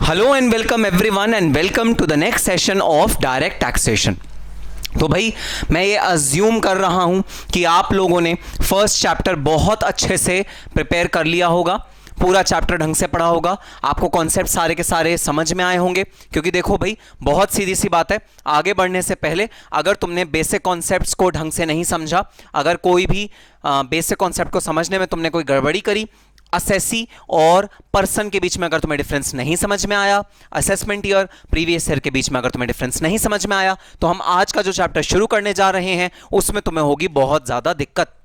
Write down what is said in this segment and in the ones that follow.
Hello and welcome everyone and welcome to the next session of direct taxation. तो भाई मैं ये assume कर रहा हूं कि आप लोगों ने फर्स्ट चैप्टर बहुत अच्छे से प्रिपेयर कर लिया होगा, पूरा चैप्टर ढंग से पढ़ा होगा, आपको कॉन्सेप्ट सारे के सारे समझ में आए होंगे। क्योंकि देखो भाई, बहुत सीधी सी बात है, आगे बढ़ने से पहले अगर तुमने बेसिक कॉन्सेप्ट्स को ढंग से नहीं समझा, अगर कोई भी बेसिक कॉन्सेप्ट को समझने में तुमने कोई गड़बड़ी करी, असेसी और पर्सन के बीच में अगर तुम्हें डिफरेंस नहीं समझ में आया, असेसमेंट ईयर प्रीवियस ईयर के बीच में अगर तुम्हें डिफरेंस नहीं समझ में आया, तो हम आज का जो चैप्टर शुरू करने जा रहे हैं उसमें तुम्हें होगी बहुत ज्यादा दिक्कत।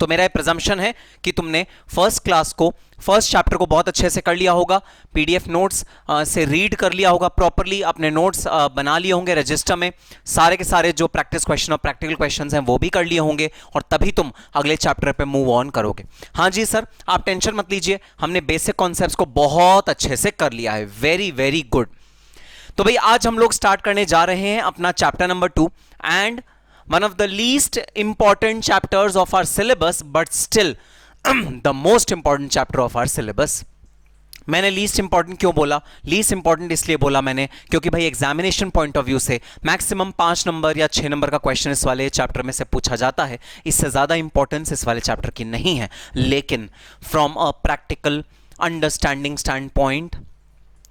तो मेरा ये प्रिजम्पशन है कि तुमने फर्स्ट चैप्टर को बहुत अच्छे से कर लिया होगा, पीडीएफ नोट्स से रीड कर लिया होगा प्रॉपरली, अपने नोट्स बना लिए होंगे रजिस्टर में, सारे के सारे जो प्रैक्टिस क्वेश्चन और प्रैक्टिकल क्वेश्चंस हैं वो भी कर लिए होंगे, और तभी तुम अगले चैप्टर पे मूव ऑन करोगे। हाँ जी सर, आप टेंशन मत लीजिए, हमने बेसिक कॉन्सेप्ट्स को बहुत अच्छे से कर लिया है। Very very good. तो भाई आज हम लोग स्टार्ट करने जा रहे हैं अपना chapter number 2 and one of the least important chapters of our syllabus, but still the most important chapter of our syllabus। मैंने लीस्ट इंपॉर्टेंट क्यों बोला? लीस्ट इंपॉर्टेंट इसलिए बोला मैंने क्योंकि भाई एग्जामिनेशन पॉइंट ऑफ व्यू से मैक्सिमम 5 नंबर या 6 नंबर का क्वेश्चन इस वाले चैप्टर में से पूछा जाता है, इससे ज्यादा इंपॉर्टेंस इस वाले चैप्टर की नहीं है। लेकिन from a practical understanding stand point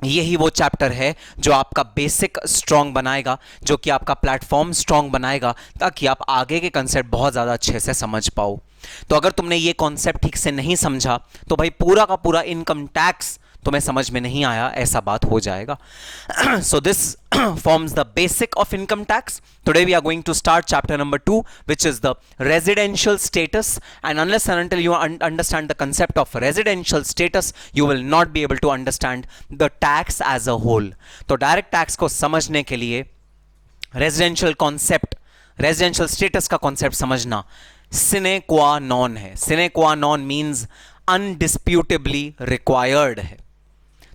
यही वो चैप्टर है जो आपका बेसिक स्ट्रांग बनाएगा, जो कि आपका प्लेटफॉर्म स्ट्रांग बनाएगा, ताकि आप आगे के कंसेप्ट बहुत ज़्यादा अच्छे से समझ पाओ। तो अगर तुमने ये कॉन्सेप्ट ठीक से नहीं समझा तो भाई पूरा का पूरा इनकम टैक्स तुम्हें समझ में नहीं आया, ऐसा बात हो जाएगा। So this forms the basic of income tax. Today we are going to start chapter number 2, which is the residential status, and unless and until you understand the concept of residential status, you will not be able to understand the tax as a whole. तो direct tax को समझने के लिए residential concept, residential status का concept समझना sine qua non है। sine qua non means undisputably required है।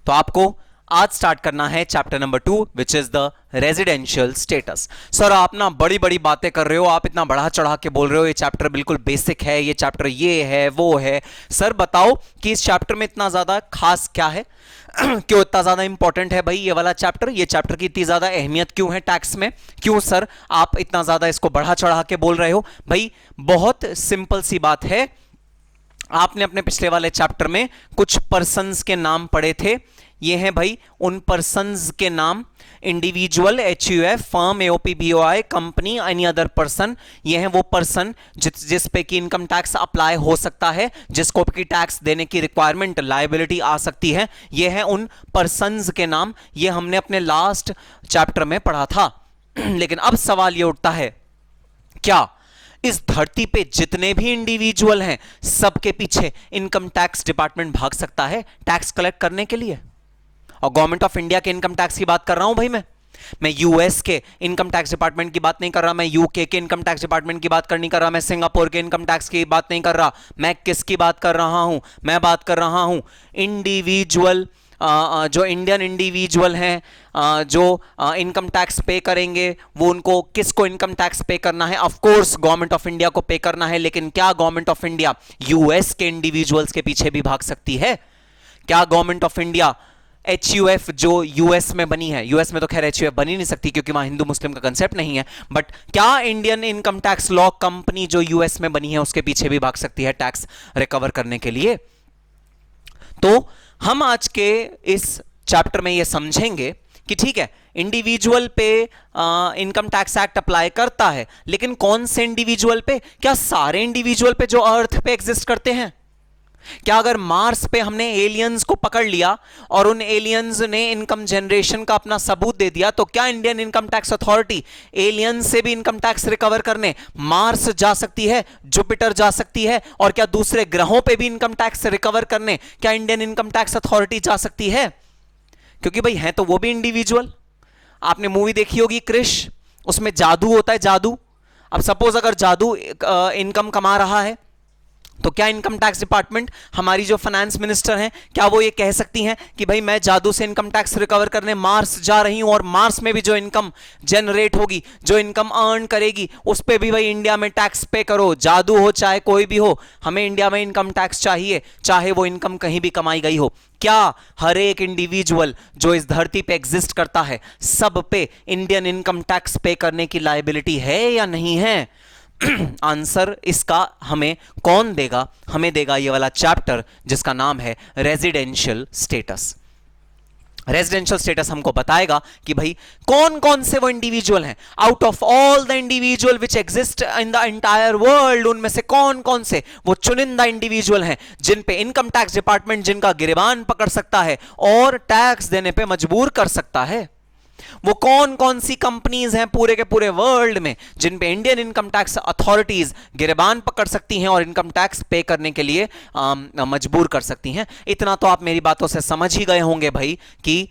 तो आपको आज स्टार्ट करना है chapter number 2 which is the residential status. Sir आप ना बड़ी बड़ी बातें कर रहे हो, आप इतना बढ़ा चढ़ा के बोल रहे हो, ये चैप्टर बिल्कुल बेसिक है, ये चैप्टर ये है वो है। सर बताओ कि इस चैप्टर में इतना ज्यादा खास क्या है? क्यों इतना ज्यादा इंपॉर्टेंट है भाई ये वाला चैप्टर? ये चैप्टर की इतनी ज्यादा अहमियत क्यों है टैक्स में? क्यों सर आप इतना ज्यादा इसको बढ़ा चढ़ा के बोल रहे हो? भाई बहुत सिंपल सी बात है, आपने अपने पिछले वाले चैप्टर में कुछ पर्सन्स के नाम पढ़े थे। ये हैं भाई उन पर्सन्स के नाम, individual, HUF, firm, AOP, BOI, company, any other person. ये हैं वो पर्सन जिस पे कि इनकम टैक्स अप्लाई हो सकता है, जिसको की टैक्स देने की रिक्वायरमेंट, लायबिलिटी आ सकती है। ये हैं उन पर्सन्स के नाम, ये हमने अपने लास्ट चैप्टर में पढ़ा था। लेकिन अब सवाल ये उठता है, क्या इस धरती पे जितने भी इंडिविजुअल हैं सबके पीछे इनकम टैक्स डिपार्टमेंट भाग सकता है टैक्स कलेक्ट करने के लिए? और गवर्नमेंट ऑफ इंडिया के इनकम टैक्स की बात कर रहा हूं भाई मैं यूएस के इनकम टैक्स डिपार्टमेंट की बात नहीं कर रहा, मैं यूके के इनकम टैक्स डिपार्टमेंट की बात नहीं कर रहा, मैं सिंगापुर के इनकम टैक्स की बात नहीं कर रहा। मैं किसकी बात कर रहा हूं? मैं बात कर रहा हूं इंडिविजुअल, जो इंडियन इंडिविजुअल हैं जो इनकम टैक्स पे करेंगे, वो उनको किसको इनकम टैक्स पे करना है? Of course government of India को पे करना है। लेकिन क्या गवर्नमेंट ऑफ इंडिया यूएस के इंडिविजुअल्स के पीछे भी भाग सकती है? क्या गवर्नमेंट ऑफ इंडिया HUF जो यूएस में बनी है, यूएस में तो खैर HUF बनी नहीं सकती क्योंकि वहां हिंदू मुस्लिम का कंसेप्ट नहीं है, बट क्या Indian income tax law company जो यूएस में बनी है उसके पीछे भी भाग सकती है टैक्स रिकवर करने के लिए? तो हम आज के इस चैप्टर में ये समझेंगे कि ठीक है, इंडिविजुअल पे इनकम टैक्स एक्ट अप्लाई करता है, लेकिन कौन से इंडिविजुअल पे? क्या सारे इंडिविजुअल पे जो अर्थ पे एग्जिस्ट करते हैं? क्या अगर मार्स पे हमने एलियंस को पकड़ लिया और उन एलियंस ने इनकम जनरेशन का अपना सबूत दे दिया, तो क्या Indian income tax authority aliens से भी इनकम टैक्स रिकवर करने मार्स जा सकती है, जुपिटर जा सकती है, और क्या दूसरे ग्रहों पे भी इनकम टैक्स रिकवर करने क्या इंडियन इनकम टैक्स अथॉरिटी जा सकती है? क्योंकि भाई हैं तो वो भी इंडिविजुअल। आपने मूवी देखी होगी क्रिश, उसमें जादू होता है, जादू। अब सपोज अगर जादू इनकम कमा रहा है तो क्या इनकम टैक्स डिपार्टमेंट, हमारी जो फाइनेंस मिनिस्टर हैं, क्या वो ये कह सकती हैं कि भाई मैं जादू से इनकम टैक्स रिकवर करने मार्स जा रही हूं और मार्स में भी जो इनकम जनरेट होगी, जो इनकम अर्न करेगी, उस पे भी भाई इंडिया में टैक्स पे करो? जादू हो चाहे कोई भी हो, हमें इंडिया में इनकम टैक्स चाहिए, चाहे वो इनकम कहीं भी कमाई गई हो। क्या हर एक इंडिविजुअल जो इस धरती पे एग्जिस्ट करता है, सब पे इंडियन इनकम टैक्स पे करने की लायबिलिटी है या नहीं है? आंसर इसका हमें कौन देगा? हमें देगा ये वाला चैप्टर जिसका नाम है रेजिडेंशियल स्टेटस। रेजिडेंशियल स्टेटस हमको बताएगा कि भाई कौन कौन से वो इंडिविजुअल हैं, out of all the individual which exist in the entire world, उनमें से कौन कौन से वो चुनिंदा इंडिविजुअल हैं जिन पे इनकम टैक्स डिपार्टमेंट जिनका गिरबान पकड़ सकता है और टैक्स देने पे मजबूर कर सकता है। वो कौन कौन सी कंपनीज हैं पूरे के पूरे वर्ल्ड में जिन पे इंडियन इनकम टैक्स अथॉरिटीज गिरबान पकड़ सकती हैं और इनकम टैक्स पे करने के लिए मजबूर कर सकती हैं। इतना तो आप मेरी बातों से समझ ही गए होंगे भाई कि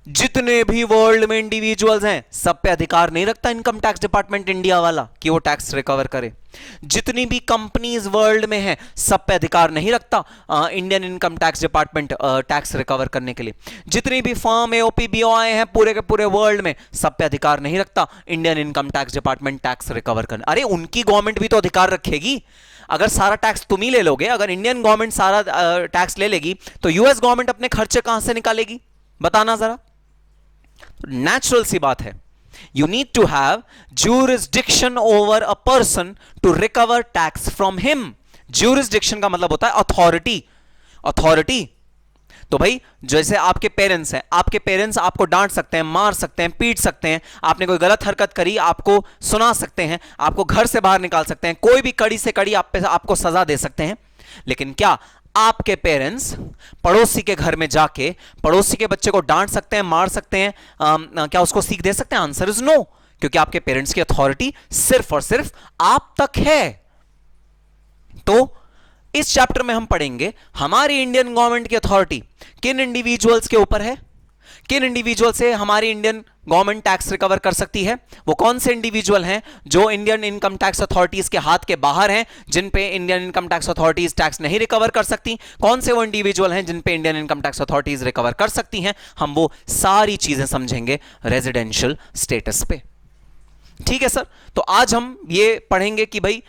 जितने भी वर्ल्ड में इंडिविजुअल्स हैं सब पे अधिकार नहीं रखता इनकम टैक्स डिपार्टमेंट इंडिया वाला कि वो टैक्स रिकवर करे। जितनी भी कंपनीज वर्ल्ड में हैं सब पे अधिकार नहीं रखता Indian income tax department tax recover करने के लिए। जितनी भी फर्म एओपी बीओआई हैं पूरे के पूरे वर्ल्ड में सब पे अधिकार नहीं रखता Indian income tax department tax recover करने। अरे उनकी गवर्नमेंट भी तो अधिकार रखेगी। अगर सारा टैक्स तुम ही ले लोगे, अगर इंडियन गवर्नमेंट सारा टैक्स ले लेगी तो यूएस गवर्नमेंट अपने खर्चे कहां से निकालेगी? बताना जरा। नेचुरल सी बात है, you need to have jurisdiction over a person to recover tax from him। jurisdiction का मतलब होता है अथॉरिटी। तो भाई जैसे आपके पेरेंट्स हैं, आपके पेरेंट्स आपको डांट सकते हैं, मार सकते हैं, पीट सकते हैं, आपने कोई गलत हरकत करी आपको सुना सकते हैं, आपको घर से बाहर निकाल सकते हैं, कोई भी कड़ी से कड़ी आपको सजा दे सकते हैं। लेकिन क्या आपके पेरेंट्स पड़ोसी के घर में जाके पड़ोसी के बच्चे को डांट सकते हैं, मार सकते हैं, क्या उसको सीख दे सकते हैं? आंसर इज नो, क्योंकि आपके पेरेंट्स की अथॉरिटी सिर्फ और सिर्फ आप तक है। तो इस चैप्टर में हम पढ़ेंगे हमारी इंडियन गवर्नमेंट की अथॉरिटी किन इंडिविजुअल्स के ऊपर है, किन इंडिविजुअल से हमारी इंडियन गवर्नमेंट टैक्स रिकवर कर सकती है, वो कौन से इंडिविजुअल हैं जो इंडियन इनकम टैक्स अथॉरिटीज के हाथ के बाहर हैं जिन पे Indian income tax authorities tax नहीं रिकवर कर सकती, कौन से वो इंडिविजुअल हैं जिन पे Indian income tax authorities recover कर सकती हैं। हम वो सारी चीजें समझेंगे रेजिडेंशियल स्टेटस पे। ठीक है सर, तो आज हम ये पढ़ेंगे कि भाई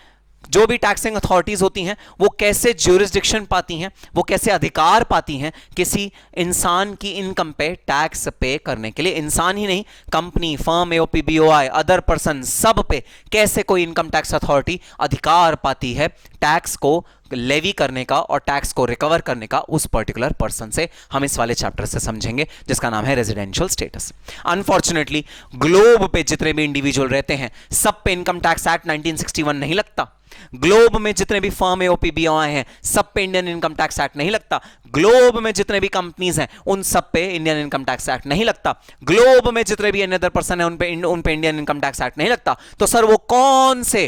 जो भी टैक्सिंग अथॉरिटीज होती हैं वो कैसे ज्यूरिसडिक्शन पाती हैं, वो कैसे अधिकार पाती हैं किसी इंसान की इनकम पे टैक्स पे करने के लिए। इंसान ही नहीं, company, firm, AOP, BOI, other person, सब पे कैसे कोई इनकम टैक्स अथॉरिटी अधिकार पाती है टैक्स को लेवी करने का और टैक्स को रिकवर करने का उस पर्टिकुलर पर्सन से। हम इस वाले चैप्टर से समझेंगे जिसका नाम है रेजिडेंशियल स्टेटस। अनफॉर्चुनेटली ग्लोब पे जितने भी इंडिविजुअल रहते हैं सब पे इनकम टैक्स एक्ट 1961 नहीं लगता। ग्लोब में जितने भी फर्म एओपी बीओआई हैं सब पे इंडियन इनकम टैक्स एक्ट नहीं लगता। ग्लोब में जितने भी कंपनीज हैं उन सब पे इंडियन इनकम टैक्स एक्ट नहीं लगता। ग्लोब में जितने भी अनदर पर्सन हैं उन पे इंडियन इनकम टैक्स एक्ट नहीं लगता। तो सर वो कौन से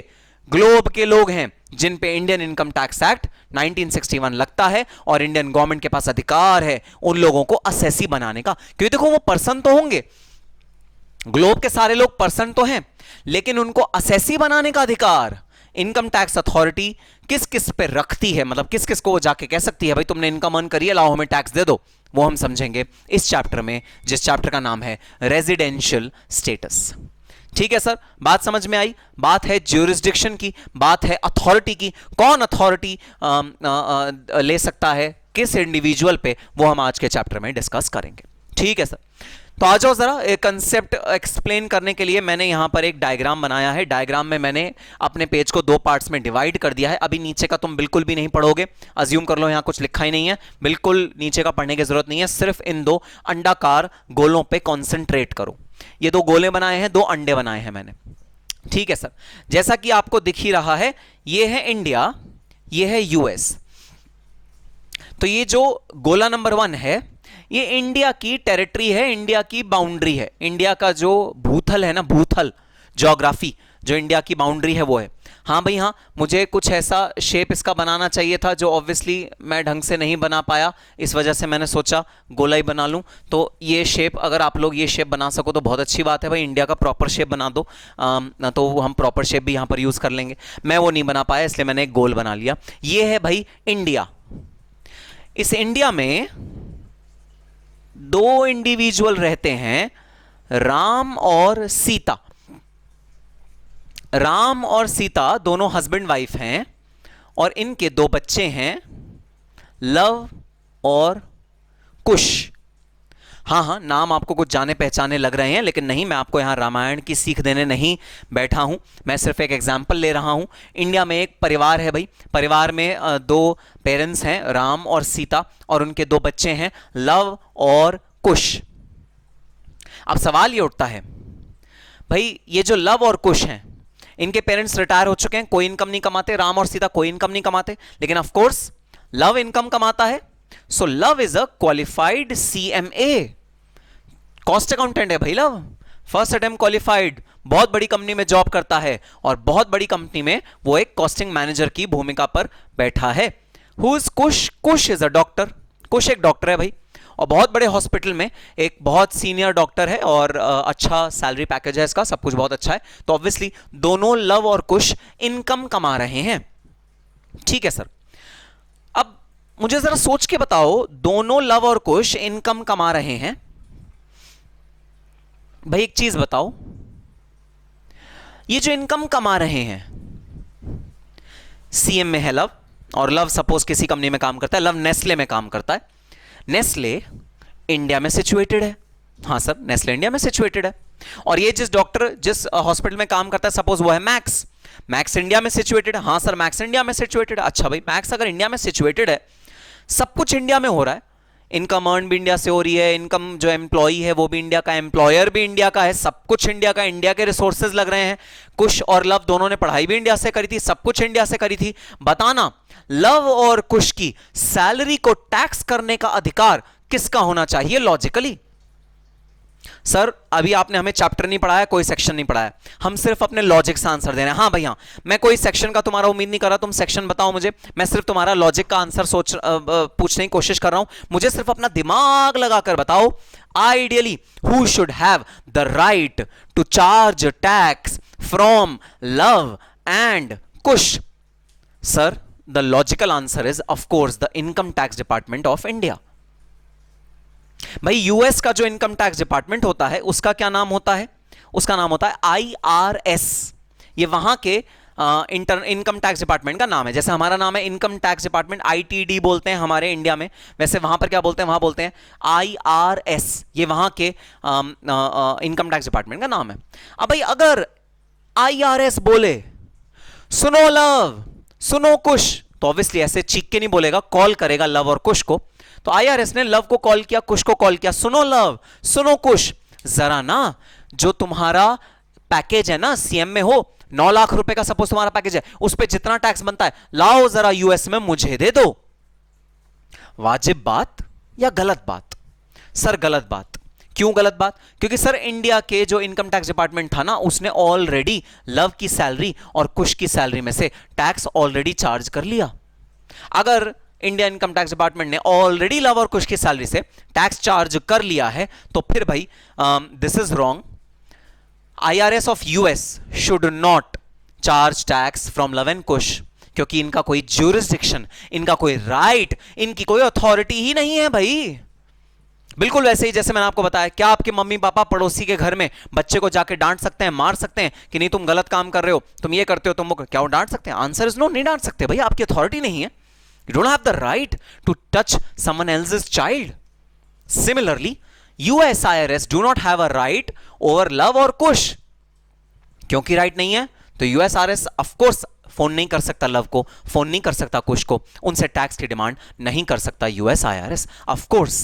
ग्लोब के लोग हैं जिन पे इंडियन इनकम टैक्स एक्ट 1961 लगता है और इंडियन गवर्नमेंट के पास अधिकार है उन लोगों को असेसी बनाने का? क्योंकि देखो वो पर्सन तो होंगे, ग्लोब के सारे लोग पर्सन तो हैं, लेकिन उनको असेसी बनाने का अधिकार इनकम टैक्स अथॉरिटी किस किस पे रखती है, मतलब किस किस को वो जाके कह सकती है भाई तुमने इनकम अर्न करी है, लाओ हमें टैक्स दे दो। वो हम समझेंगे इस चैप्टर में, जिस चैप्टर का नाम है रेजिडेंशियल स्टेटस। ठीक है सर, बात समझ में आई? बात है ज्यूरिसडिक्शन की, बात है अथॉरिटी की, कौन अथॉरिटी ले सकता है किस इंडिविजुअल पे, वो हम आज के चैप्टर में डिस्कस करेंगे। ठीक है सर, तो आ जाओ जरा एक कंसेप्ट एक्सप्लेन करने के लिए मैंने यहां पर एक डायग्राम बनाया है। डायग्राम में मैंने अपने पेज को दो पार्ट्स में डिवाइड कर दिया है। अभी नीचे का तुम बिल्कुल भी नहीं पढ़ोगे, अज्यूम कर लो यहां कुछ लिखा ही नहीं है, बिल्कुल नीचे का पढ़ने की जरूरत नहीं है, सिर्फ इन दो अंडाकार गोलों पे कॉन्सेंट्रेट करो। ये दो गोले बनाए हैं, दो अंडे बनाए हैं मैंने। ठीक है सर, जैसा कि आपको दिख ही रहा है, ये है इंडिया, ये है यूएस। तो ये जो गोला नंबर 1 है ये इंडिया की टेरिटरी है, इंडिया की बाउंड्री है, इंडिया का जो भूतल है ना, भूतल ज्योग्राफी जो इंडिया की बाउंड्री है वो है। हाँ भाई हाँ, मुझे कुछ ऐसा शेप इसका बनाना चाहिए था जो ऑब्वियसली मैं ढंग से नहीं बना पाया, इस वजह से मैंने सोचा गोला ही बना लूँ। तो ये शेप, अगर आप लोग ये शेप बना सको तो बहुत अच्छी बात है भाई, इंडिया का प्रॉपर शेप बना दो। तो हम प्रॉपर शेप भी यहाँ पर यूज़ कर लेंगे। मैं वो नहीं बना पाया, इसलिए मैंने एक गोल बना लिया। ये है भाई इंडिया। इस इंडिया में दो इंडिविजुअल रहते हैं, राम और सीता। राम और सीता दोनों हस्बैंड वाइफ हैं और इनके दो बच्चे हैं, लव और कुश। हाँ हाँ, नाम आपको कुछ जाने पहचाने लग रहे हैं, लेकिन नहीं, मैं आपको यहां रामायण की सीख देने नहीं बैठा हूं, मैं सिर्फ एक एग्जाम्पल ले रहा हूं। इंडिया में एक परिवार है भाई, परिवार में दो पेरेंट्स हैं, राम और सीता, और उनके दो बच्चे हैं, लव और कुश। अब सवाल ये उठता है भाई, ये जो लव और कुश हैं, इनके पेरेंट्स रिटायर हो चुके हैं, कोई इनकम नहीं कमाते, राम और सीता कोई इनकम नहीं कमाते, लेकिन ऑफ कोर्स लव इनकम कमाता है। So love is a qualified CMA, cost accountant है भाई लव, फर्स्ट अटेम्प्ट क्वालिफाइड, बहुत बड़ी कंपनी में जॉब करता है, और बहुत बड़ी कंपनी में वो एक कॉस्टिंग मैनेजर की भूमिका पर बैठा है। Who is Kush? Kush is a doctor, Kush एक डॉक्टर है भाई, और बहुत बड़े हॉस्पिटल में एक बहुत सीनियर डॉक्टर है, और अच्छा सैलरी पैकेज है इसका, सब कुछ बहुत अच्छा है। तो ऑब्वियसली दोनों लव और कुश इनकम कमा रहे हैं। ठीक है सर, अब मुझे जरा सोच के बताओ, दोनों लव और कुश इनकम कमा रहे हैं भाई, एक चीज बताओ, ये जो इनकम कमा रहे हैं, CM में है लव, और लव सपोज किसी कंपनी में काम करता है, लव नेस्ले में काम करता है। नेस्ले इंडिया में सिचुएटेड है, हाँ सर, नेस्ले इंडिया में सिचुएटेड है। और ये जिस डॉक्टर जिस हॉस्पिटल में काम करता है, सपोज वो है मैक्स, मैक्स इंडिया में सिचुएटेड है, हाँ सर, मैक्स इंडिया में सिचुएटेड है। अच्छा भाई, मैक्स अगर इंडिया में सिचुएटेड है, सब कुछ इंडिया में हो रहा है, इनकम अर्न भी इंडिया से हो रही है, इनकम जो एम्प्लॉई है वो भी इंडिया का, एम्प्लॉयर भी इंडिया का है, सब कुछ इंडिया का, इंडिया के रिसोर्सेज लग रहे हैं। कुश और लव दोनों ने पढ़ाई भी इंडिया से करी थी, सब कुछ इंडिया से करी थी। बताना, लव और कुश की सैलरी को टैक्स करने का अधिकार किसका होना चाहिए लॉजिकली? सर अभी आपने हमें चैप्टर नहीं पढ़ाया, कोई सेक्शन नहीं पढ़ाया, हम सिर्फ अपने लॉजिक से आंसर दे रहे हैं। हाँ भैया, मैं कोई सेक्शन का तुम्हारा उम्मीद नहीं कर रहा, तुम सेक्शन बताओ मुझे, मैं सिर्फ तुम्हारा लॉजिक का आंसर पूछने की कोशिश कर रहा हूं। मुझे सिर्फ अपना दिमाग लगाकर बताओ, ideally who should have the right to charge tax from Luv and Kush? Sir the logical answer is of course the income tax department of India. भाई यूएस का जो इनकम टैक्स डिपार्टमेंट होता है उसका क्या नाम होता है? उसका नाम होता है IRS। ये वहां के इनकम टैक्स डिपार्टमेंट का नाम है। जैसे हमारा नाम है इनकम टैक्स डिपार्टमेंट, ITD बोलते हैं हमारे इंडिया में, वैसे वहां पर क्या बोलते हैं? वहां बोलते हैं IRS। ये वहां के इनकम टैक्स डिपार्टमेंट का नाम है। अब भाई अगर IRS बोले सुनो लव सुनो कुश, तो ऑब्वियसली ऐसे चीख के नहीं बोलेगा, कॉल करेगा लव और कुश को। तो IRS ने लव को कॉल किया, कुश को कॉल किया, सुनो लव सुनो कुश, जरा ना जो तुम्हारा पैकेज है ना CM में हो, 9 लाख रुपए का सपोज तुम्हारा पैकेज है, उस पे जितना टैक्स बनता है लाओ जरा US में मुझे दे दो। वाजिब बात या गलत बात? सर गलत बात। क्यों गलत बात? क्योंकि सर इंडिया के जो इनकम टैक्स डिपार्टमेंट था ना, उसने ऑलरेडी लव की सैलरी और कुश की सैलरी में से टैक्स ऑलरेडी चार्ज कर लिया। अगर इंडिया इनकम टैक्स डिपार्टमेंट ने ऑलरेडी लव और कुश की सैलरी से टैक्स चार्ज कर लिया है, तो फिर भाई this is wrong. IRS of US should not charge tax from Luv and Kush, क्योंकि इनका कोई ज्यूरिसडिक्शन, इनका कोई राइट, इनकी कोई अथॉरिटी ही नहीं है भाई। बिल्कुल वैसे ही जैसे मैंने आपको बताया, क्या आपके मम्मी पापा पड़ोसी के घर में बच्चे को जाके डांट सकते हैं, मार सकते हैं कि नहीं तुम गलत काम कर रहे हो, तुम ये करते हो, तुम क्या वो डांट सकते हैं? आंसर इज नो, नहीं डांट सकते भाई, आपकी अथॉरिटी नहीं है। You don't have the right to touch someone else's child. Similarly, US IRS do not have a right over love or kush. क्योंकि राइट नहीं है तो US IRS of course phone नहीं कर सकता लव को, फोन नहीं कर सकता कुश को, उनसे टैक्स की डिमांड नहीं कर सकता US IRS, of course.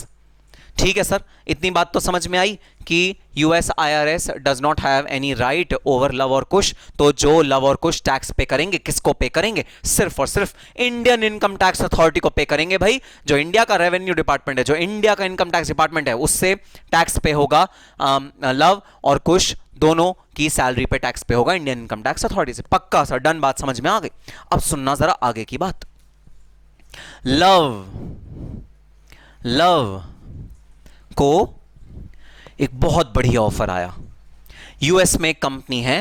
ठीक है सर, इतनी बात तो समझ में आई कि US IRS does not have any right over love और कुश। तो जो लव और कुश टैक्स पे करेंगे, किसको पे करेंगे? सिर्फ और सिर्फ इंडियन इनकम टैक्स अथॉरिटी को पे करेंगे भाई। जो इंडिया का रेवेन्यू डिपार्टमेंट है, जो इंडिया का इनकम टैक्स डिपार्टमेंट है, उससे टैक्स पे होगा लव और कुश दोनों की सैलरी पे टैक्स पे होगा इंडियन इनकम टैक्स अथॉरिटी से। पक्का सर, डन, बात समझ में आ गई। अब सुनना जरा आगे की बात। लव को एक बहुत बढ़िया ऑफर आया। यूएस में एक कंपनी है,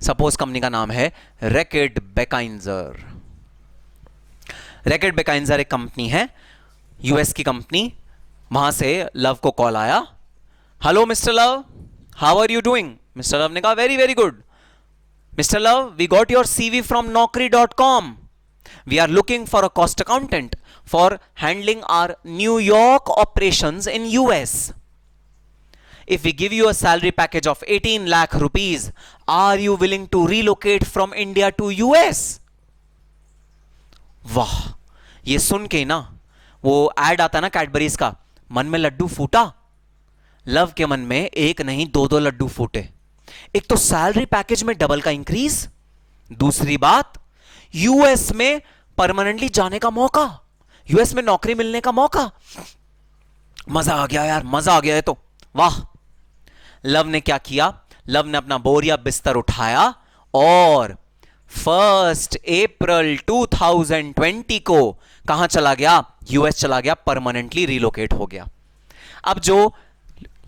सपोज कंपनी का नाम है रैकेट बेकाइंजर। रैकेट बेकाइंजर एक कंपनी है, यूएस की कंपनी। वहां से लव को कॉल आया, hello mister Luv, how are you doing? Mister Luv ने कहा very very good. Mister Luv, we got your CV from naukri.com. We are looking for a cost accountant for handling our New York operations in US. If we give you a salary package of 18 lakh rupees, are you willing to relocate from India to US? वाह, ये सुन के ना, वो add आता ना Cadbury's का, मन में लड्डू फूटा। लव के मन में एक नहीं दो दो लड्डू फूटे। एक तो सैलरी पैकेज में डबल का इंक्रीज, दूसरी बात यूएस में परमानेंटली जाने का मौका, यूएस में नौकरी मिलने का मौका। मजा आ गया यार, मजा आ गया है तो वाह। लव ने क्या किया? लव ने अपना बोरिया बिस्तर उठाया और 1 अप्रैल 2020 को कहां चला गया? यूएस चला गया, परमानेंटली रिलोकेट हो गया। अब जो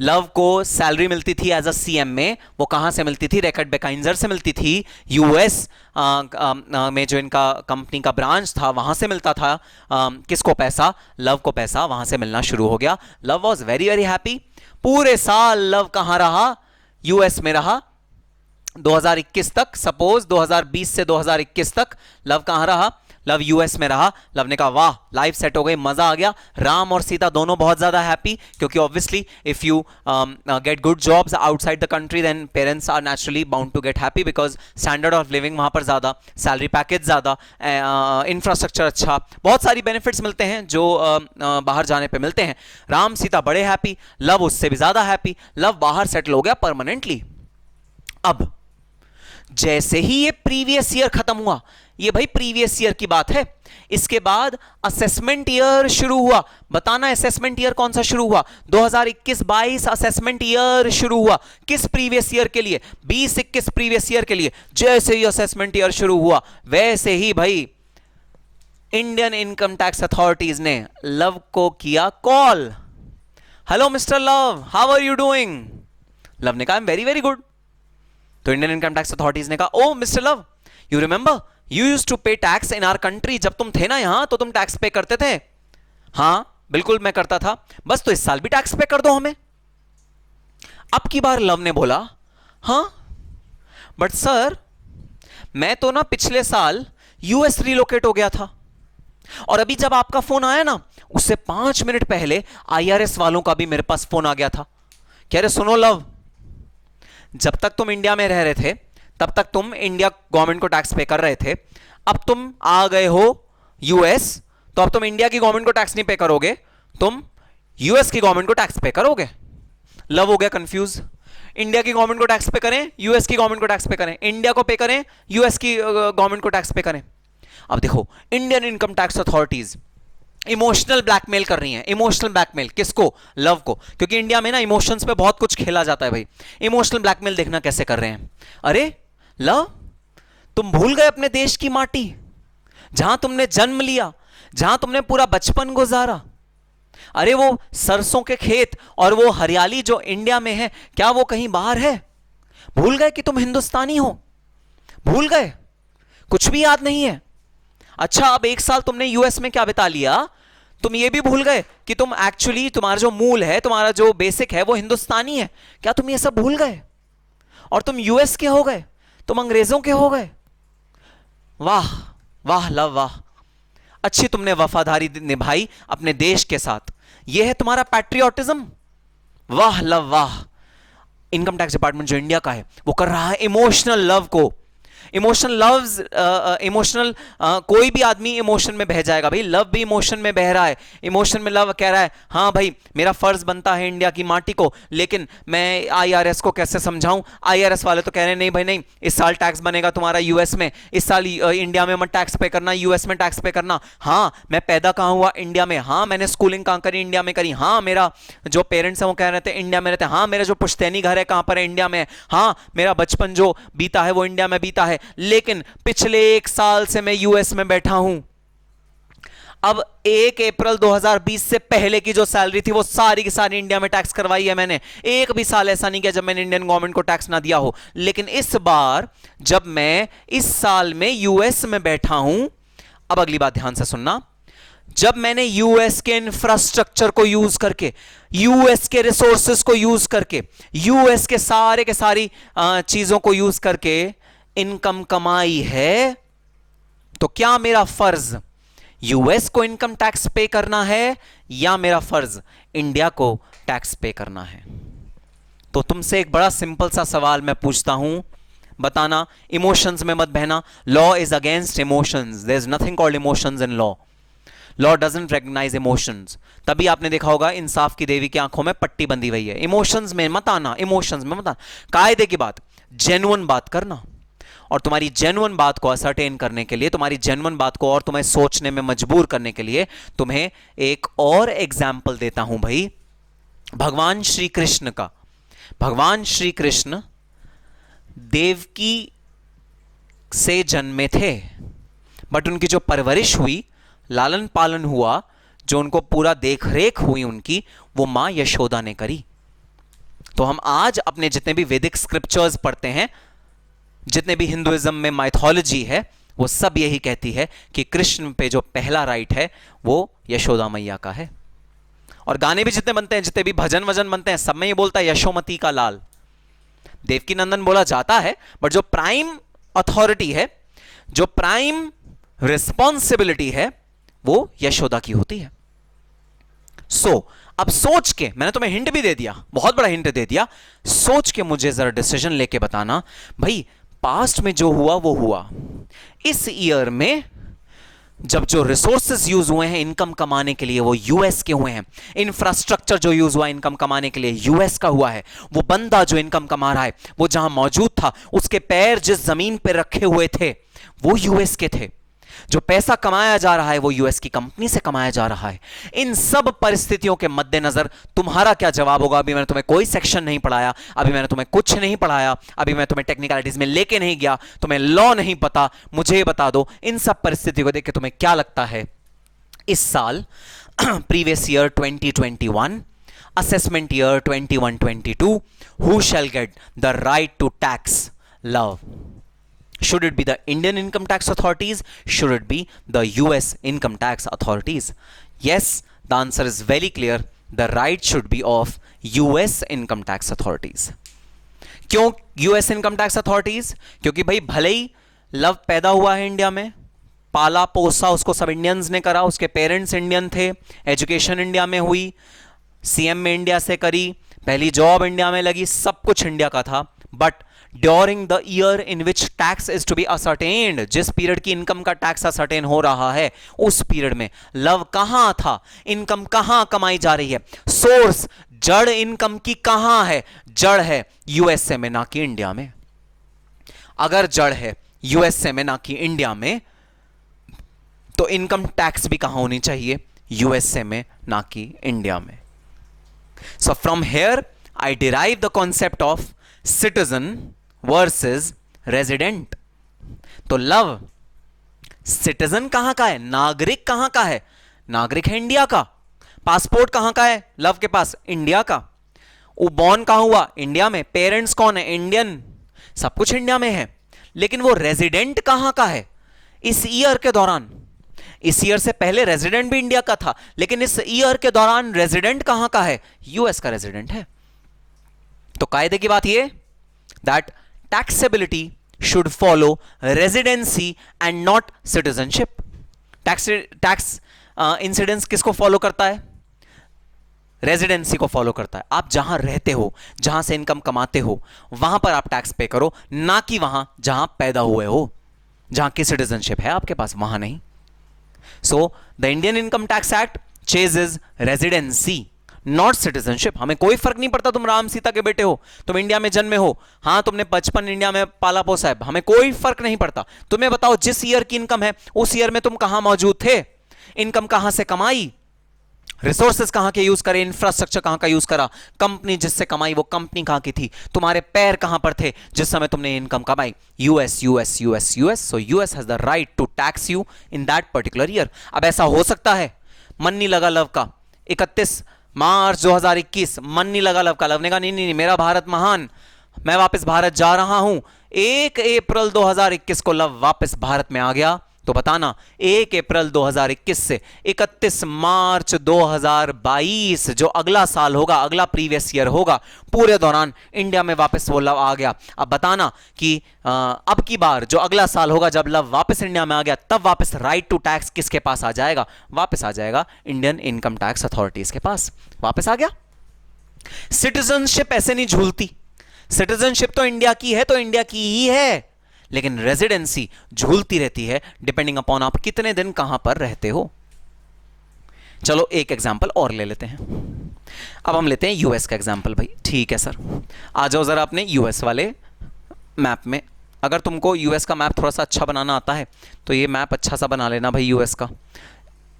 लव को सैलरी मिलती थी एज अ सीएम में, वो कहां से मिलती थी? रैकेट बेकाइंजर से मिलती थी। यूएस में जो इनका कंपनी का ब्रांच था, वहां से मिलता था। किसको पैसा? लव को पैसा वहां से मिलना शुरू हो गया। Love was very very happy. पूरे साल लव कहां रहा? यूएस में रहा 2021 तक। सपोज 2020 से 2021 तक लव कहां रहा? लव यूएस में रहा। लव ने कहा वाह, लाइफ सेट हो गई, मजा आ गया। राम और सीता दोनों बहुत ज्यादा हैप्पी, क्योंकि obviously if you get good jobs outside the country, then parents are naturally bound to get happy, because standard of living वहां पर ज्यादा, सैलरी पैकेज ज्यादा, इंफ्रास्ट्रक्चर अच्छा, बहुत सारी बेनिफिट्स मिलते हैं जो बाहर जाने पे मिलते हैं। राम सीता बड़े हैप्पी, लव उससे भी ज्यादा हैप्पी। लव बाहर सेटल हो गया परमानेंटली। अब जैसे ही ये प्रीवियस ईयर खत्म हुआ, ये भाई प्रीवियस ईयर की बात है, इसके बाद असेसमेंट ईयर शुरू हुआ। बताना असेसमेंट ईयर कौन सा शुरू हुआ? 2021-22 असेसमेंट ईयर शुरू हुआ। किस प्रीवियस ईयर के लिए? 20-21 प्रीवियस ईयर के लिए। जैसे ही असेसमेंट ईयर शुरू हुआ, वैसे ही भाई इंडियन इनकम टैक्स अथॉरिटीज ने लव को किया call, hello mister Luv, how are you doing? Luv ने कहा I am very very good. तो इंडियन इनकम टैक्स अथॉरिटीज ने कहा oh mister Luv, you remember you used to pay tax in our country. जब तुम थे ना यहां, तो तुम टैक्स पे करते थे। हां बिल्कुल मैं करता था, बस तो इस साल भी टैक्स पे कर दो हमें। अब की बार लव ने बोला हां बट सर, मैं तो ना पिछले साल यूएस रिलोकेट हो गया था, और अभी जब आपका फोन आया ना, उससे 5 मिनट पहले आईआरएस वालों का भी मेरे पास फोन आ गया था। कह रहे सुनो लव, जब तक तुम इंडिया में रह रहे थे, तब तक तुम इंडिया गवर्नमेंट को टैक्स पे कर रहे थे। अब तुम आ गए हो यूएस, तो अब तुम इंडिया की गवर्नमेंट को टैक्स नहीं पे करोगे, तुम यूएस की गवर्नमेंट को टैक्स पे करोगे। लव हो गया कंफ्यूज। इंडिया की गवर्नमेंट को टैक्स पे करें, यूएस की गवर्नमेंट को टैक्स पे करें, इंडिया को पे करें, यूएस की गवर्नमेंट को टैक्स पे करें। अब देखो, Indian income tax authorities emotional blackmail कर रही हैं। इमोशनल ब्लैकमेल किसको? लव को। क्योंकि इंडिया में ना इमोशंस पे बहुत कुछ खेला जाता है भाई। इमोशनल ब्लैकमेल देखना कैसे कर रहे हैं। अरे लव, तुम भूल गए अपने देश की माटी, जहां तुमने जन्म लिया, जहां तुमने पूरा बचपन गुजारा। अरे वो सरसों के खेत और वो हरियाली जो इंडिया में है, क्या वो कहीं बाहर है? भूल गए कि तुम हिंदुस्तानी हो? भूल गए? कुछ भी याद नहीं है? अच्छा, अब 1 साल तुमने यूएस में क्या बिता लिया, तुम ये भी भूल गए कि तुम एक्चुअली, तुम्हारा जो मूल है, तुम्हारा जो बेसिक है, वो हिंदुस्तानी है। क्या तुम ये सब भूल गए? और तुम यूएस के हो गए, तुम अंग्रेजों के हो गए। वाह वाह लव वाह, अच्छी तुमने वफादारी निभाई अपने देश के साथ। यह है तुम्हारा पैट्रियोटिज्म। वाह लव वाह। इनकम टैक्स डिपार्टमेंट जो इंडिया का है, वो कर रहा है इमोशनल लव को इमोशन लव्स इमोशनल, कोई भी आदमी इमोशन में बह जाएगा भाई। लव भी इमोशन में बह रहा है, इमोशन में लव कह रहा है हाँ भाई मेरा फर्ज बनता है इंडिया की माटी को, लेकिन मैं आईआरएस को कैसे समझाऊं। आईआरएस वाले तो कह रहे हैं नहीं भाई नहीं, इस साल टैक्स बनेगा तुम्हारा यूएस में, इस साल इंडिया में मत टैक्स पे करना, यूएस में टैक्स पे करना। हाँ मैं पैदा कहां हुआ, इंडिया में। हाँ मैंने स्कूलिंग कहां करी, इंडिया में करी। हाँ मेरा जो पेरेंट्स है वो कह रहे थे इंडिया में रहते हैं। हाँ मेरा जो पुश्तैनी घर है कहां पर है, इंडिया में। हाँ मेरा बचपन जो बीता है वो इंडिया में बीता है, लेकिन पिछले 1 साल से मैं यूएस में बैठा हूं। अब 1 अप्रैल 2020 से पहले की जो सैलरी थी वो सारी की सारी इंडिया में टैक्स करवाई है मैंने। एक भी साल ऐसा नहीं किया जब मैंने इंडियन गवर्नमेंट को टैक्स ना दिया हो। लेकिन इस बार जब मैं इस साल में यूएस में बैठा हूं, अब अगली बात ध्यान से सुनना, जब मैंने यूएस के इंफ्रास्ट्रक्चर को यूज करके, यूएस के रिसोर्सेस को यूज करके, यूएस के सारी चीजों को यूज करके इनकम कमाई है, तो क्या मेरा फर्ज यूएस को इनकम टैक्स पे करना है या मेरा फर्ज इंडिया को टैक्स पे करना है? तो तुमसे एक बड़ा सिंपल सा सवाल मैं पूछता हूं, बताना। इमोशंस में मत बहना। Law is against emotions, there is nothing called emotions in law. Law doesn't recognise emotions. तभी आपने देखा होगा इंसाफ की देवी की आंखों में पट्टी बंधी हुई है। इमोशंस में मत आना, इमोशंस में मत आना। कायदे की बात, जेन्युइन बात करना। और तुम्हारी जेन्युइन बात को असरटेन करने के लिए, तुम्हारी जेन्युइन बात को और तुम्हें सोचने में मजबूर करने के लिए तुम्हें एक और एग्जाम्पल देता हूं भाई, भगवान श्री कृष्ण का। भगवान श्री कृष्ण देवकी से जन्मे थे, बट उनकी जो परवरिश हुई, लालन पालन हुआ, जो उनको पूरा देखरेख हुई उनकी, वो मां यशोदा ने करी। तो हम आज अपने जितने भी वैदिक स्क्रिप्चर्स पढ़ते हैं, जितने भी हिंदुइज्म में माइथोलॉजी है, वो सब यही कहती है कि कृष्ण पे जो पहला राइट है वो यशोदा मैया का है। और गाने भी जितने बनते हैं, जितने भी भजन वजन बनते हैं, सब में ये बोलता है यशोमती का लाल। देवकी नंदन बोला जाता है, बट जो प्राइम अथॉरिटी है, जो प्राइम रिस्पॉन्सिबिलिटी है, वो यशोदा की होती है। अब सोच के, मैंने तुम्हें हिंट भी दे दिया, बहुत बड़ा हिंट दे दिया, सोच के मुझे जरा डिसीजन लेके बताना भाई, पास्ट में जो हुआ वो हुआ। इस ईयर में जब जो रिसोर्सेज यूज हुए हैं इनकम कमाने के लिए वो यूएस के हुए हैं। इंफ्रास्ट्रक्चर जो यूज हुआ इनकम कमाने के लिए यूएस का हुआ है। वो बंदा जो इनकम कमा रहा है, वो जहां मौजूद था, उसके पैर जिस जमीन पर रखे हुए थे वो यूएस के थे। जो पैसा कमाया जा रहा है वो यूएस की कंपनी से कमाया जा रहा है। इन सब परिस्थितियों के मद्देनजर तुम्हारा क्या जवाब होगा? अभी मैंने तुम्हें कोई सेक्शन नहीं पढ़ाया, अभी मैंने तुम्हें कुछ नहीं पढ़ाया, अभी मैं तुम्हें टेक्निकलिटीज में लेके नहीं गया, तुम्हें लॉ नहीं पता। मुझे बता दो, इन सब परिस्थितियों को देख के तुम्हें क्या लगता है इस साल previous year 2021, assessment year 21-22, who shall get the right to tax love? Should it be the Indian income tax authorities? Should it be the US income tax authorities? Yes, the answer is very clear. The right should be of US income tax authorities. क्यों US income tax authorities? क्योंकि भाई भले ही love पैदा हुआ है India में, पाला पोसा उसको सब इंडियंस ने करा, उसके पेरेंट्स इंडियन थे, एजुकेशन इंडिया में हुई, सीएम में इंडिया से करी, पहली जॉब इंडिया में लगी, सब कुछ इंडिया का था। But during the year in which tax is to be ascertained, जिस पीरियड की इनकम का टैक्स असर्टेन हो रहा है, उस पीरियड में लव कहां था, इनकम कहां कमाई जा रही है, सोर्स जड़ इनकम की कहां है? जड़ है यूएसए में, ना कि इंडिया में। अगर जड़ है यूएसए में ना कि इंडिया में, तो इनकम टैक्स भी कहां होनी चाहिए? यूएसए में, ना कि इंडिया में। So from here I derive the concept of citizen versus resident. तो लव सिटीजन कहां का है, नागरिक कहां का है? नागरिक है इंडिया का। पासपोर्ट कहां का है लव के पास? इंडिया का। वो बॉर्न कहां हुआ? इंडिया में। पेरेंट्स कौन है? इंडियन। सब कुछ इंडिया में है। लेकिन वो रेजिडेंट कहां का है इस ईयर के दौरान? इस ईयर से पहले रेजिडेंट भी इंडिया का था, लेकिन इस ईयर के दौरान रेजिडेंट कहां का है? यूएस का रेजिडेंट है। तो कायदे की बात यह that taxability should follow residency and not citizenship. Tax incidence किसको फॉलो करता है? रेजिडेंसी को फॉलो करता है। आप जहां रहते हो, जहां से इनकम कमाते हो, वहां पर आप टैक्स पे करो, ना कि वहां जहां पैदा हुए हो, जहां की सिटीजनशिप है आपके पास, वहां नहीं। So the Indian income tax act ceases residency not citizenship. हमें कोई फर्क नहीं पड़ता तुम राम सीता के बेटे हो, तुम इंडिया में जन्मे हो, हां तुमने बचपन इंडिया में पाला पोसा है, हमें कोई फर्क नहीं पड़ता। तुम्हें बताओ जिस ईयर की इनकम है उस ईयर में तुम कहां मौजूद थे, इनकम कहां से कमाई, रिसोर्सेज कहां के यूज करे, इंफ्रास्ट्रक्चर कहां का यूज करा, कंपनी जिससे कमाई वो कंपनी कहां की थी, तुम्हारे पैर कहां पर थे जिस समय तुमने इनकम कमाई। US US US US. So US has the right to tax you in that particular year. अब ऐसा हो सकता है मन नहीं लगा लव का, 31 मार्च 2021 मन नहीं लगा लव का, लव ने कहा नहीं नहीं नहीं मेरा भारत महान, मैं वापस भारत जा रहा हूं। 1 अप्रैल 2021 को लव वापस भारत में आ गया, तो बताना 1 अप्रैल 2021 से 31 मार्च 2022 जो अगला साल होगा, अगला प्रीवियस ईयर होगा, पूरे दौरान इंडिया में वापस वो लव आ गया। अब बताना कि अब की बार जो अगला साल होगा जब लव वापस इंडिया में आ गया, तब वापस राइट टू टैक्स किसके पास आ जाएगा, वापस आ जाएगा इंडियन इनकम टैक्स अथॉरिटीज के पास, वापस आ गया। सिटीजनशिप ऐसे नहीं झूलती, सिटीजनशिप तो इंडिया की है तो इंडिया की ही है, लेकिन रेजिडेंसी झूलती रहती है डिपेंडिंग अपॉन आप कितने दिन कहां पर रहते हो। चलो एक एग्जांपल और ले लेते हैं। अब हम लेते हैं यूएस का एग्जांपल। भाई ठीक है सर, आ जाओ जरा अपने यूएस वाले मैप में। अगर तुमको यूएस का मैप थोड़ा सा अच्छा बनाना आता है तो ये मैप अच्छा सा बना लेना भाई यूएस का,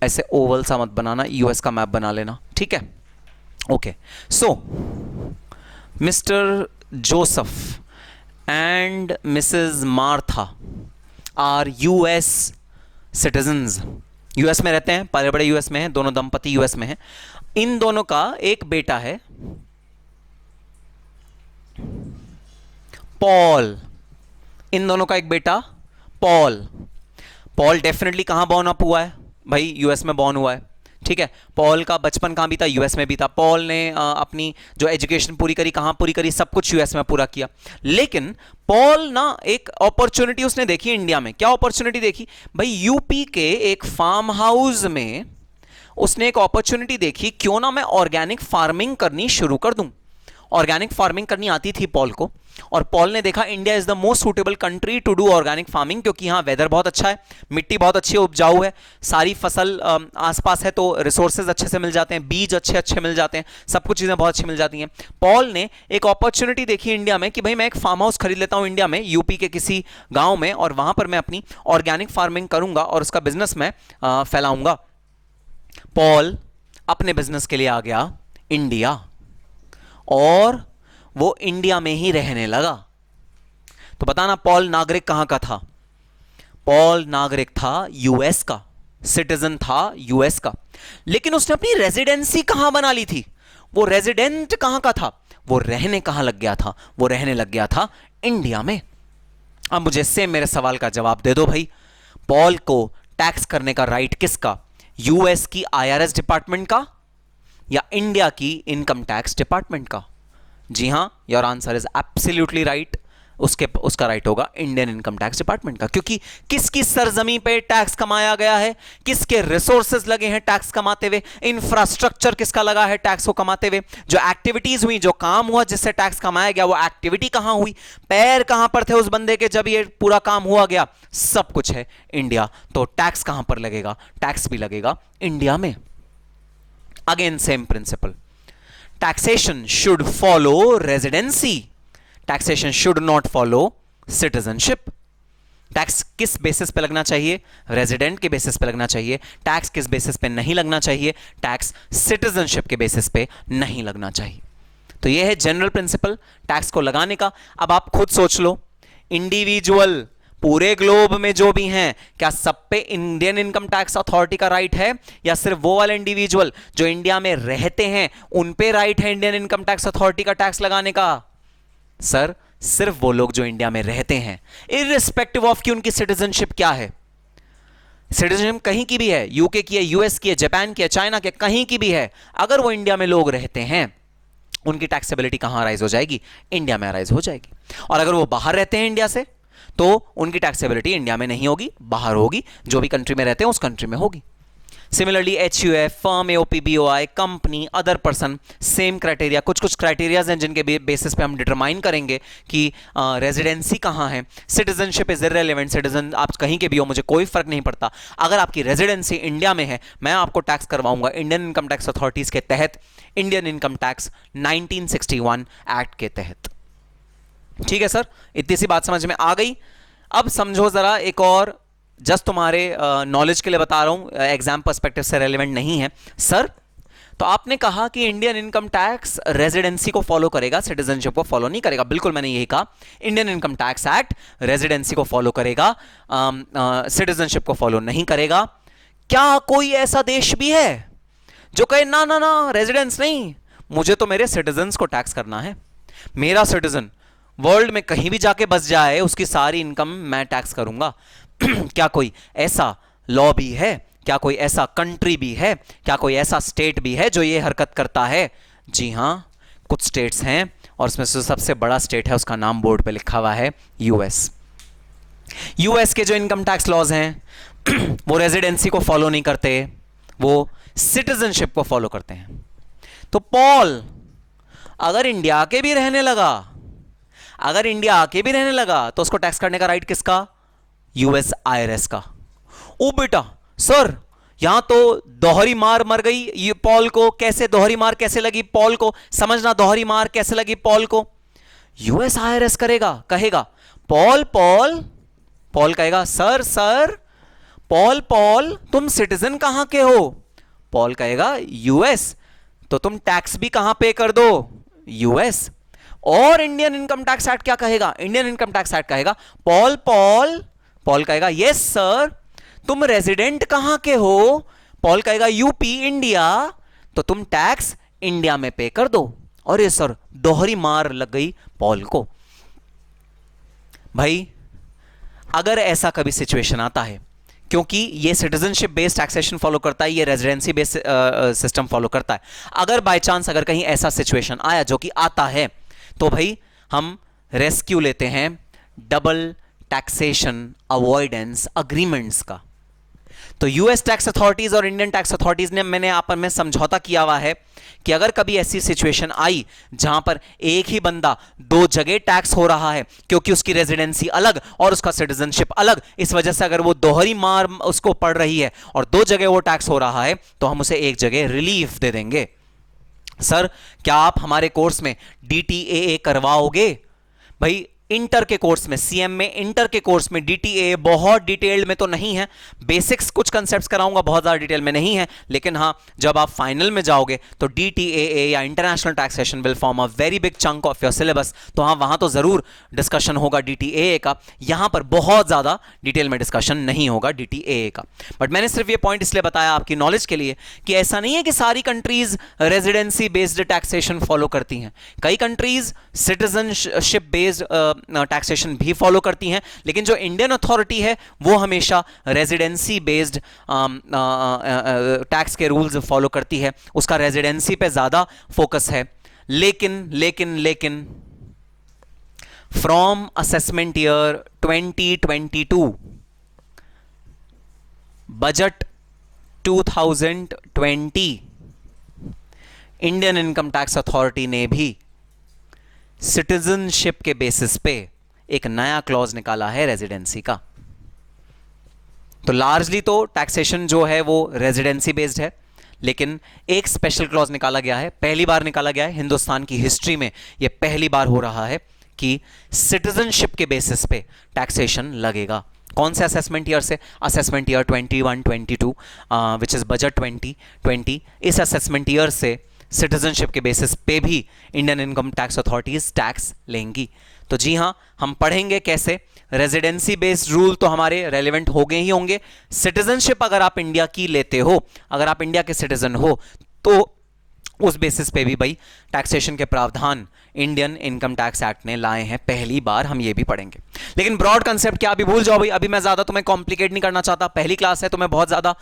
ऐसे ओवल सा मत बनाना, यूएस का मैप बना लेना, ठीक है। Okay, so mister Joseph and Mrs. Martha are US citizens। US में रहते हैं, बड़े बड़े यूएस में हैं, दोनों दंपति यूएस में हैं। इन दोनों का एक बेटा है पॉल, इन दोनों का एक बेटा पॉल। पॉल डेफिनेटली कहां बॉर्न अप हुआ है भाई, यूएस में बॉर्न हुआ है, ठीक है। पॉल का बचपन कहां भी था, यूएस में भी था। पॉल ने अपनी जो एजुकेशन पूरी करी कहां पूरी करी, सब कुछ यूएस में पूरा किया। लेकिन पॉल ना एक अपॉर्चुनिटी उसने देखी इंडिया में। क्या अपॉर्चुनिटी देखी भाई, यूपी के एक फार्म हाउस में उसने एक अपॉर्चुनिटी देखी, क्यों ना मैं ऑर्गेनिक फार्मिंग करनी शुरू कर दूं। ऑर्गेनिक फार्मिंग करनी आती थी पॉल को, और पॉल ने देखा India is the most suitable country to do organic farming, क्योंकि यहाँ वेदर बहुत अच्छा है, मिट्टी बहुत अच्छी उपजाऊ है, सारी फसल आसपास है, तो रिसोर्सेज अच्छे से मिल जाते हैं, बीज अच्छे अच्छे मिल जाते हैं, सब कुछ चीजें बहुत अच्छी मिल जाती हैं। पॉल ने एक अपॉर्चुनिटी देखी इंडिया में कि भाई मैं एक फार्म हाउस खरीद लेता हूं इंडिया में, यूपी के किसी गांव में, और वहां पर मैं अपनी ऑर्गेनिक फार्मिंग करूंगा और उसका बिजनेस मैं फैलाऊंगा। पॉल अपने बिजनेस के लिए आ गया इंडिया, और वो इंडिया में ही रहने लगा। तो बताना पॉल नागरिक कहां का था, पॉल नागरिक था यूएस का, सिटीजन था यूएस का। लेकिन उसने अपनी रेजिडेंसी कहां बना ली थी, वो रेजिडेंट कहां का था, वो रहने कहां लग गया था, वो रहने लग गया था इंडिया में। अब मुझे सेम मेरे सवाल का जवाब दे दो भाई, पॉल को टैक्स करने का राइट किसका, यूएस की आईआरएस डिपार्टमेंट का या इंडिया की इनकम टैक्स डिपार्टमेंट का? जी हां, your answer is absolutely right, उसका राइट होगा इंडियन इनकम टैक्स डिपार्टमेंट का। क्योंकि किसकी सरजमी पे टैक्स कमाया गया है, किसके रिसोर्सेज लगे हैं टैक्स कमाते हुए, इंफ्रास्ट्रक्चर किसका लगा है टैक्स को कमाते हुए, जो एक्टिविटीज हुई, जो काम हुआ जिससे टैक्स कमाया गया, वो एक्टिविटी कहां हुई, पैर कहां पर थे उस बंदे के जब ये पूरा काम हुआ गया, सब कुछ है इंडिया। तो टैक्स कहां पर लगेगा, टैक्स भी लगेगा इंडिया में। Again same principle, taxation should follow residency, taxation should not follow citizenship। Tax किस बेसिस पे लगना चाहिए, रेजिडेंट के बेसिस पे लगना चाहिए। टैक्स किस बेसिस पे नहीं लगना चाहिए, टैक्स सिटीजनशिप के बेसिस पे नहीं लगना चाहिए। तो यह है जनरल प्रिंसिपल टैक्स को लगाने का। अब आप खुद सोच लो, इंडिविजुअल पूरे ग्लोब में जो भी हैं, क्या सब पे इंडियन इनकम टैक्स अथॉरिटी का राइट है, या सिर्फ वो वाले इंडिविजुअल जो इंडिया में रहते हैं उन पे राइट है इंडियन इनकम टैक्स अथॉरिटी का टैक्स लगाने का? सर, सिर्फ वो लोग जो इंडिया में रहते हैं, इररिस्पेक्टिव ऑफ कि उनकी सिटीजनशिप क्या है। सिटीजनशिप कहीं की भी है, यूके की है, यूएस की है, जापान की है, चाइना की, कहीं की भी है, अगर वो इंडिया में लोग रहते हैं, उनकी टैक्सेबिलिटी कहां अराइज हो जाएगी, इंडिया में अराइज हो जाएगी। और अगर वो बाहर रहते हैं इंडिया से, तो उनकी टैक्सेबिलिटी इंडिया में नहीं होगी, बाहर होगी, जो भी कंट्री में रहते हैं उस कंट्री में होगी। Similarly HUF, firm, AOP, BOI, company, other person, same criteria. कुछ कुछ क्राइटेरियाज हैं जिनके बेसिस पे हम डिटरमाइन करेंगे कि रेजिडेंसी कहाँ है। सिटीजनशिप इज इररिलेवेंट, सिटीजन आप कहीं के भी हो, मुझे कोई फर्क नहीं पड़ता। अगर आपकी रेजिडेंसी इंडिया में है, मैं आपको टैक्स करवाऊंगा इंडियन इनकम टैक्स अथॉरिटीज के तहत, इंडियन इनकम टैक्स 1961 एक्ट के तहत। ठीक है सर, इतनी सी बात समझ में आ गई। अब समझो जरा एक और, जस्ट तुम्हारे नॉलेज के लिए बता रहा हूं, एग्जाम पर्सपेक्टिव से रेलेवेंट नहीं है सर। तो आपने कहा कि इंडियन इनकम टैक्स रेजिडेंसी को फॉलो करेगा, सिटीजनशिप को फॉलो नहीं करेगा। बिल्कुल मैंने यही कहा, Indian income tax act residency को फॉलो करेगा, सिटीजनशिप को फॉलो नहीं करेगा। क्या कोई ऐसा देश भी है जो कहे ना ना ना रेजिडेंस नहीं, मुझे तो मेरे सिटीजन्स को टैक्स करना है, मेरा सिटीजन वर्ल्ड में कहीं भी जाके बस जाए उसकी सारी इनकम मैं टैक्स करूंगा? क्या कोई ऐसा लॉ भी है? क्या कोई ऐसा कंट्री भी है? क्या कोई ऐसा स्टेट भी है जो ये हरकत करता है? जी हां, कुछ स्टेट्स हैं और उसमें से सबसे बड़ा स्टेट है, उसका नाम बोर्ड पे लिखा हुआ है यूएस। यूएस के जो इनकम टैक्स लॉज हैं वो रेजिडेंसी को फॉलो नहीं करते, वो सिटीजनशिप को फॉलो करते हैं। तो पॉल अगर इंडिया के भी रहने लगा, अगर इंडिया आके भी रहने लगा तो उसको टैक्स करने का राइट किसका? यूएस आईआरएस का। ओ बेटा सर, यहां तो दोहरी मार मर गई ये पॉल को। कैसे दोहरी मार कैसे लगी पॉल को? समझना, दोहरी मार कैसे लगी पॉल को? यूएस आईआरएस करेगा, कहेगा पॉल पॉल, पॉल कहेगा सर सर, पॉल पॉल तुम सिटीजन कहां के हो? पॉल कहेगा यूएस, तो तुम टैक्स भी कहां पे कर दो? यूएस। और इंडियन इनकम टैक्स एक्ट क्या कहेगा? इंडियन इनकम टैक्स एक्ट कहेगा पॉल पॉल, पॉल कहेगा यस सर, तुम रेजिडेंट कहां के हो? पॉल कहेगा यूपी इंडिया, तो तुम टैक्स इंडिया में पे कर दो। और ये सर दोहरी मार लग गई पॉल को। भाई अगर ऐसा कभी सिचुएशन आता है, क्योंकि ये सिटीजनशिप बेस्ड टैक्सेशन फॉलो करता है, ये रेजिडेंसी बेस्ड सिस्टम फॉलो करता है, अगर बाय चांस अगर कहीं ऐसा सिचुएशन आया, जो कि आता है, तो भाई हम रेस्क्यू लेते हैं डबल टैक्सेशन अवॉइडेंस अग्रीमेंट्स का। तो यूएस टैक्स अथॉरिटीज और इंडियन टैक्स अथॉरिटीज ने मैंने आपस में समझौता किया हुआ है कि अगर कभी ऐसी सिचुएशन आई जहां पर एक ही बंदा दो जगह टैक्स हो रहा है, क्योंकि उसकी रेजिडेंसी अलग और उसका सिटीजनशिप अलग, इस वजह से अगर वो दोहरी मार उसको पड़ रही है और दो जगह वो टैक्स हो रहा है, तो हम उसे एक जगह रिलीफ दे देंगे। सर क्या आप हमारे कोर्स में DTAA करवाओगे? भाई इंटर के कोर्स में, सीएम में इंटर के कोर्स में DTAA बहुत डिटेल्ड में तो नहीं है, बेसिक्स कुछ कंसेप्ट्स कराऊंगा, बहुत ज्यादा डिटेल में नहीं है, लेकिन हां जब आप फाइनल में जाओगे तो DTAA या international taxation will form a very big chunk of your syllabus. तो हां वहां तो जरूर डिस्कशन होगा DTAA का, यहां पर बहुत ज्यादा डिटेल में डिस्कशन नहीं होगा DTAA का। बट मैंने सिर्फ ये पॉइंट इसलिए बताया आपकी नॉलेज के लिए कि ऐसा नहीं है कि सारी countries residency based taxation follow करती हैं, कई कंट्रीज सिटीजनशिप बेस्ड टैक्सेशन भी फॉलो करती हैं, लेकिन जो इंडियन अथॉरिटी है वो हमेशा रेजिडेंसी बेस्ड टैक्स के रूल्स फॉलो करती है, उसका रेजिडेंसी पे ज्यादा फोकस है। लेकिन from assessment year 2022 budget 2020 Indian income tax authority ने भी सिटीजनशिप के बेसिस पे एक नया क्लॉज निकाला है रेजिडेंसी का। तो लार्जली तो टैक्सेशन जो है वो रेजिडेंसी बेस्ड है, लेकिन एक स्पेशल क्लॉज निकाला गया है, पहली बार निकाला गया है हिंदुस्तान की हिस्ट्री में, यह पहली बार हो रहा है कि सिटीजनशिप के बेसिस पे टैक्सेशन लगेगा। कौन से असेसमेंट ईयर से? Assessment year 21-22 which is budget 2020। इस असेसमेंट ईयर से सिटीजनशिप के बेसिस पे भी Indian income tax authorities tax लेंगी। तो जी हां, हम पढ़ेंगे कैसे। रेजिडेंसी बेस्ड रूल तो हमारे रेलेवेंट हो गए ही होंगे। सिटीजनशिप अगर आप इंडिया की लेते हो, अगर आप इंडिया के सिटीजन हो, तो उस बेसिस पे भी भाई टैक्सेशन के प्रावधान इंडियन इनकम टैक्स एक्ट ने लाए हैं, पहली बार हम ये भी पढ़ेंगे। लेकिन ब्रॉड कंसेप्ट क्या, अभी भूल जाओ भाई, अभी मैं ज्यादा तुम्हें कॉम्प्लिकेट नहीं करना चाहता, पहली क्लास है, तुम्हें बहुत ज्यादा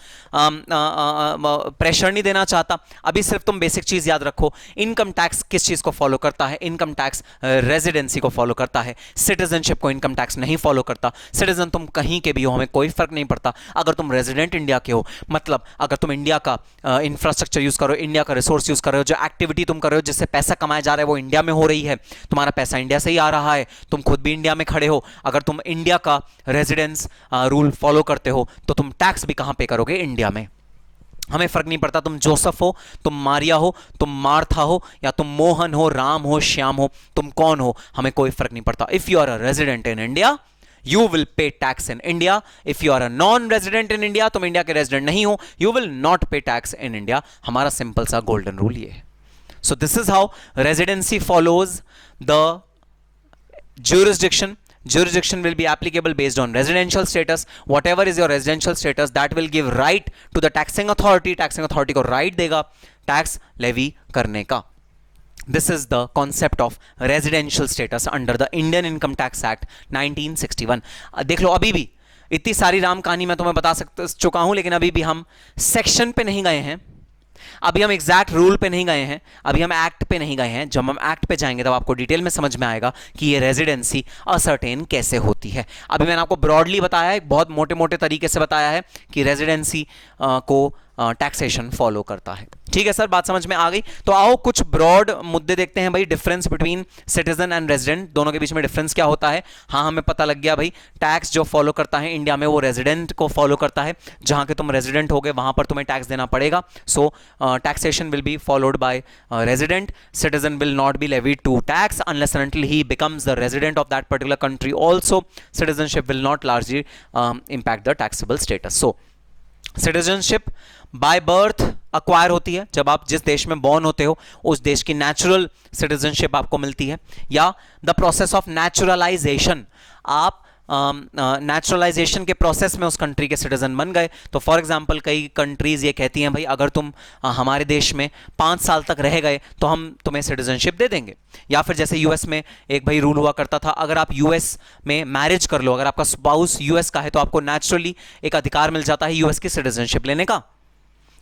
प्रेशर नहीं देना चाहता, अभी सिर्फ तुम बेसिक चीज याद रखो। इनकम टैक्स किस चीज को फॉलो करता है? इनकम टैक्स रेजिडेंसी को फॉलो करता है, सिटीजनशिप को इनकम टैक्स नहीं फॉलो करता। सिटीजन तुम कहीं के भी हो, हमें कोई फर्क नहीं पड़ता। अगर तुम रेजिडेंट इंडिया के हो, मतलब अगर तुम इंडिया का इंफ्रास्ट्रक्चर यूज कर रहे हो, इंडिया का रिसोर्स यूज कर रहे हो, जो एक्टिविटी तुम कर रहे हो जिससे पैसा कमाया जा रहा है वो इंडिया में हो रही है, तुम्हारा पैसा इंडिया से ही आ रहा है, तुम खुद भी इंडिया में खड़े हो, अगर तुम इंडिया का रेजिडेंस रूल फॉलो करते हो तो तुम टैक्स भी कहां पे करोगे? इंडिया में। हमें फर्क नहीं पड़ता तुम जोसेफ हो, तुम मारिया हो, तुम मार्था हो, या तुम मोहन हो, राम हो, श्याम हो, तुम कौन हो, हमें कोई फर्क नहीं पड़ता। If you are a resident in India you will pay tax in India. If you are a non-resident in India, तुम इंडिया के रेजिडेंट नहीं हो, you will not pay tax in India. हमारा सिंपल सा गोल्डन रूल ये है. So this is how residency follows the jurisdiction. Jurisdiction will be applicable based on residential status. Whatever is your residential status, that will give right to the taxing authority. Taxing authority को right देगा tax levy करने का. This is the concept of residential status under the Indian Income Tax Act 1961. देख लो, अभी भी इतनी सारी राम कहानी मैं तुम्हें बता चुका हूं, लेकिन अभी भी हम सेक्शन पे नहीं गए हैं, अभी हम एग्जैक्ट रूल पे नहीं गए हैं, अभी हम एक्ट पे नहीं गए हैं। जब हम एक्ट पे जाएंगे तब आपको डिटेल में समझ में आएगा कि ये रेजिडेंसी असर्टेन कैसे होती है। अभी मैंने आपको ब्रॉडली बताया है, बहुत मोटे मोटे तरीके से बताया है कि रेजिडेंसी को टैक्सेशन फॉलो करता है। ठीक है सर, बात समझ में आ गई? तो आओ कुछ ब्रॉड मुद्दे देखते हैं भाई। Difference between citizen and resident, दोनों के बीच में डिफरेंस क्या होता है? हाँ, हमें पता लग गया भाई, टैक्स जो फॉलो करता है इंडिया में वो रेजिडेंट को फॉलो करता है। जहां के तुम रेजिडेंट हो गए वहां पर तुम्हें टैक्स देना पड़ेगा। So taxation will be followed by resident. Citizen will not be levied to tax unless and until he becomes the resident of that particular country. Also, citizenship will not largely impact the taxable status. So, citizenship by birth acquire होती है, जब आप जिस देश में born होते हो उस देश की नेचुरल सिटीजनशिप आपको मिलती है, या द प्रोसेस ऑफ नेचुरलाइजेशन, आप नेचुरलाइजेशन के प्रोसेस में उस कंट्री के सिटीजन बन गए। तो फॉर एग्जांपल कई कंट्रीज ये कहती हैं भाई अगर तुम हमारे देश में 5 साल तक रह गए तो हम तुम्हें सिटीजनशिप दे देंगे। या फिर जैसे यूएस में एक भाई रूल हुआ करता था, अगर आप यूएस में मैरिज कर लो, अगर आपका स्पाउस यूएस का है तो आपको नेचुरली एक अधिकार मिल जाता है यूएस की सिटीजनशिप लेने का।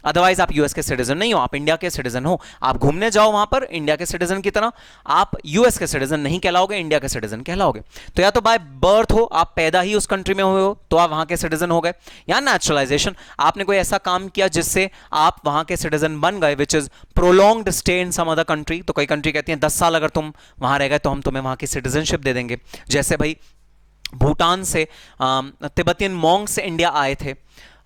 अदरवाइज आप यूएस के सिटीजन नहीं हो, आप इंडिया के सिटीजन हो। आप घूमने जाओ वहां पर इंडिया के सिटीजन की तरह, आप यूएस के सिटीजन नहीं कहलाओगे, इंडिया के सिटीजन कहलाओगे। तो या तो बाय बर्थ हो, आप पैदा ही उस कंट्री में हुए हो तो आप वहां के सिटीजन हो गए, या नेचुरलाइजेशन, आपने कोई ऐसा काम किया जिससे आप वहां के सिटीजन बन गए, which is prolonged stay in some other country. तो कई कंट्री कहती हैं 10 साल अगर तुम वहां रह गए तो हम तुम्हें वहां की सिटीजनशिप दे देंगे। जैसे भाई भूटान से तिब्बतियन मॉन्क्स इंडिया आए थे,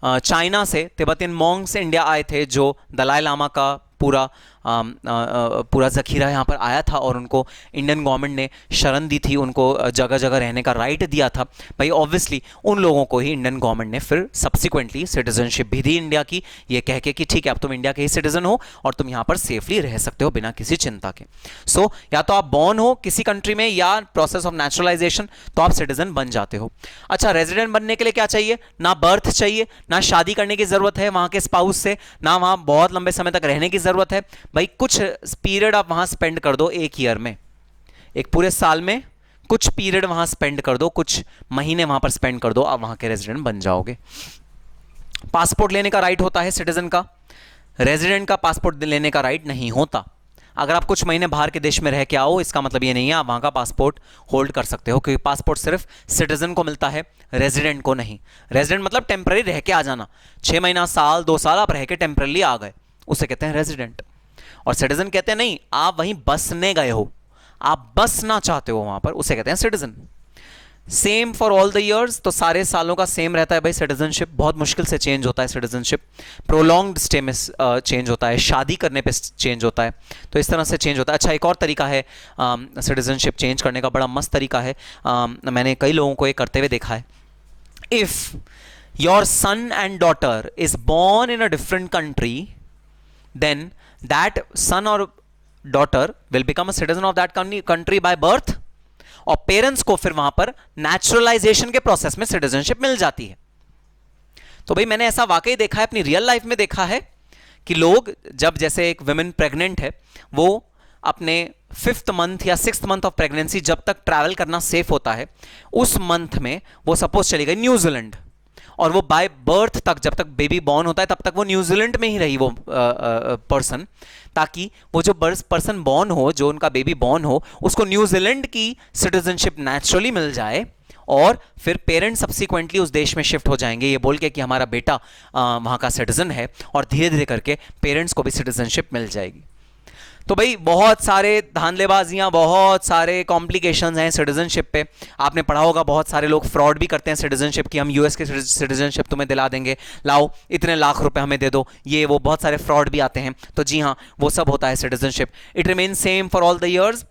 चाइना से तिब्बतियन मॉन्क्स इंडिया आए थे, जो दलाई लामा का पूरा ज़खीरा यहाँ पर आया था और उनको इंडियन गवर्नमेंट ने शरण दी थी, उनको जगह जगह रहने का राइट दिया था। भाई ऑब्वियसली उन लोगों को ही इंडियन गवर्नमेंट ने फिर सब्सिक्वेंटली सिटीजनशिप भी दी इंडिया की, ये कह के कि ठीक है अब तुम इंडिया के ही सिटीजन हो और तुम यहाँ पर सेफली रह सकते हो बिना किसी चिंता के। सो या तो आप बॉर्न हो किसी कंट्री में या प्रोसेस ऑफ नेचुरलाइजेशन तो आप सिटीजन बन जाते हो। अच्छा, रेजिडेंट बनने के लिए क्या चाहिए? ना बर्थ चाहिए, ना शादी करने की जरूरत है वहाँ के स्पाउस से, ना वहाँ बहुत लंबे समय तक रहने की जरूरत है। भाई कुछ पीरियड आप वहां स्पेंड कर दो, एक ईयर में, एक पूरे साल में कुछ पीरियड वहां स्पेंड कर दो, कुछ महीने वहां पर स्पेंड कर दो, आप वहां के रेजिडेंट बन जाओगे। पासपोर्ट लेने का राइट होता है सिटीजन का, रेजिडेंट का पासपोर्ट लेने का राइट नहीं होता। अगर आप कुछ महीने बाहर के देश में रह के आओ, इसका मतलब ये नहीं है आप वहां का पासपोर्ट होल्ड कर सकते हो, क्योंकि पासपोर्ट सिर्फ सिटीजन को मिलता है, रेजिडेंट को नहीं। रेजिडेंट मतलब टेम्पररी रह के आ जाना, 6 महीना, साल, 2 साल आप रह के टेम्पररी आ गए, उसे कहते हैं रेजिडेंट। और सिटीजन कहते हैं नहीं, आप वहीं बसने गए हो, आप बसना चाहते हो वहां पर, उसे कहते हैं citizen. Same for all the years, तो सारे सालों का सेम रहता है भाई सिटीजनशिप, बहुत मुश्किल से चेंज होता है सिटीजनशिप, प्रोलॉन्ग्ड स्टे में चेंज होता है, शादी करने पे चेंज होता है, तो इस तरह से चेंज होता है। अच्छा, एक और तरीका है सिटीजनशिप चेंज करने का, बड़ा मस्त तरीका है, मैंने कई लोगों को ये करते हुए देखा है। If your son and daughter is born in a different country, then that son or daughter will become a citizen of that country by birth, और पेरेंट्स को फिर वहां पर नेचुरलाइजेशन के प्रोसेस में सिटीजनशिप मिल जाती है। तो भाई मैंने ऐसा वाकई देखा है, अपनी रियल लाइफ में देखा है कि लोग जब, जैसे एक वुमेन प्रेग्नेंट है, वो अपने 5th मंथ या 6th मंथ ऑफ प्रेगनेंसी जब तक ट्रैवल करना सेफ होता है, उस मंथ में वो सपोज चली गई न्यूजीलैंड, और वो बाय बर्थ तक, जब तक बेबी बॉर्न होता है तब तक वो न्यूजीलैंड में ही रही वो पर्सन, ताकि वो जो पर्सन बॉर्न हो, जो उनका बेबी बॉर्न हो, उसको न्यूजीलैंड की सिटीजनशिप नेचुरली मिल जाए, और फिर पेरेंट्स सब्सिक्वेंटली उस देश में शिफ्ट हो जाएंगे ये बोल के कि हमारा बेटा वहाँ का सिटीजन है, और धीरे धीरे करके पेरेंट्स को भी सिटीजनशिप मिल जाएगी। तो भाई बहुत सारे धांधलेबाजियां, बहुत सारे कॉम्प्लिकेशंस हैं सिटीजनशिप पे। आपने पढ़ा होगा बहुत सारे लोग फ्रॉड भी करते हैं सिटीजनशिप की, हम यूएस के सिटीजनशिप तुम्हें दिला देंगे, लाओ इतने लाख रुपए हमें दे दो, ये वो बहुत सारे फ्रॉड भी आते हैं। तो जी हाँ, वो सब होता है citizenship. It remain same for all the years,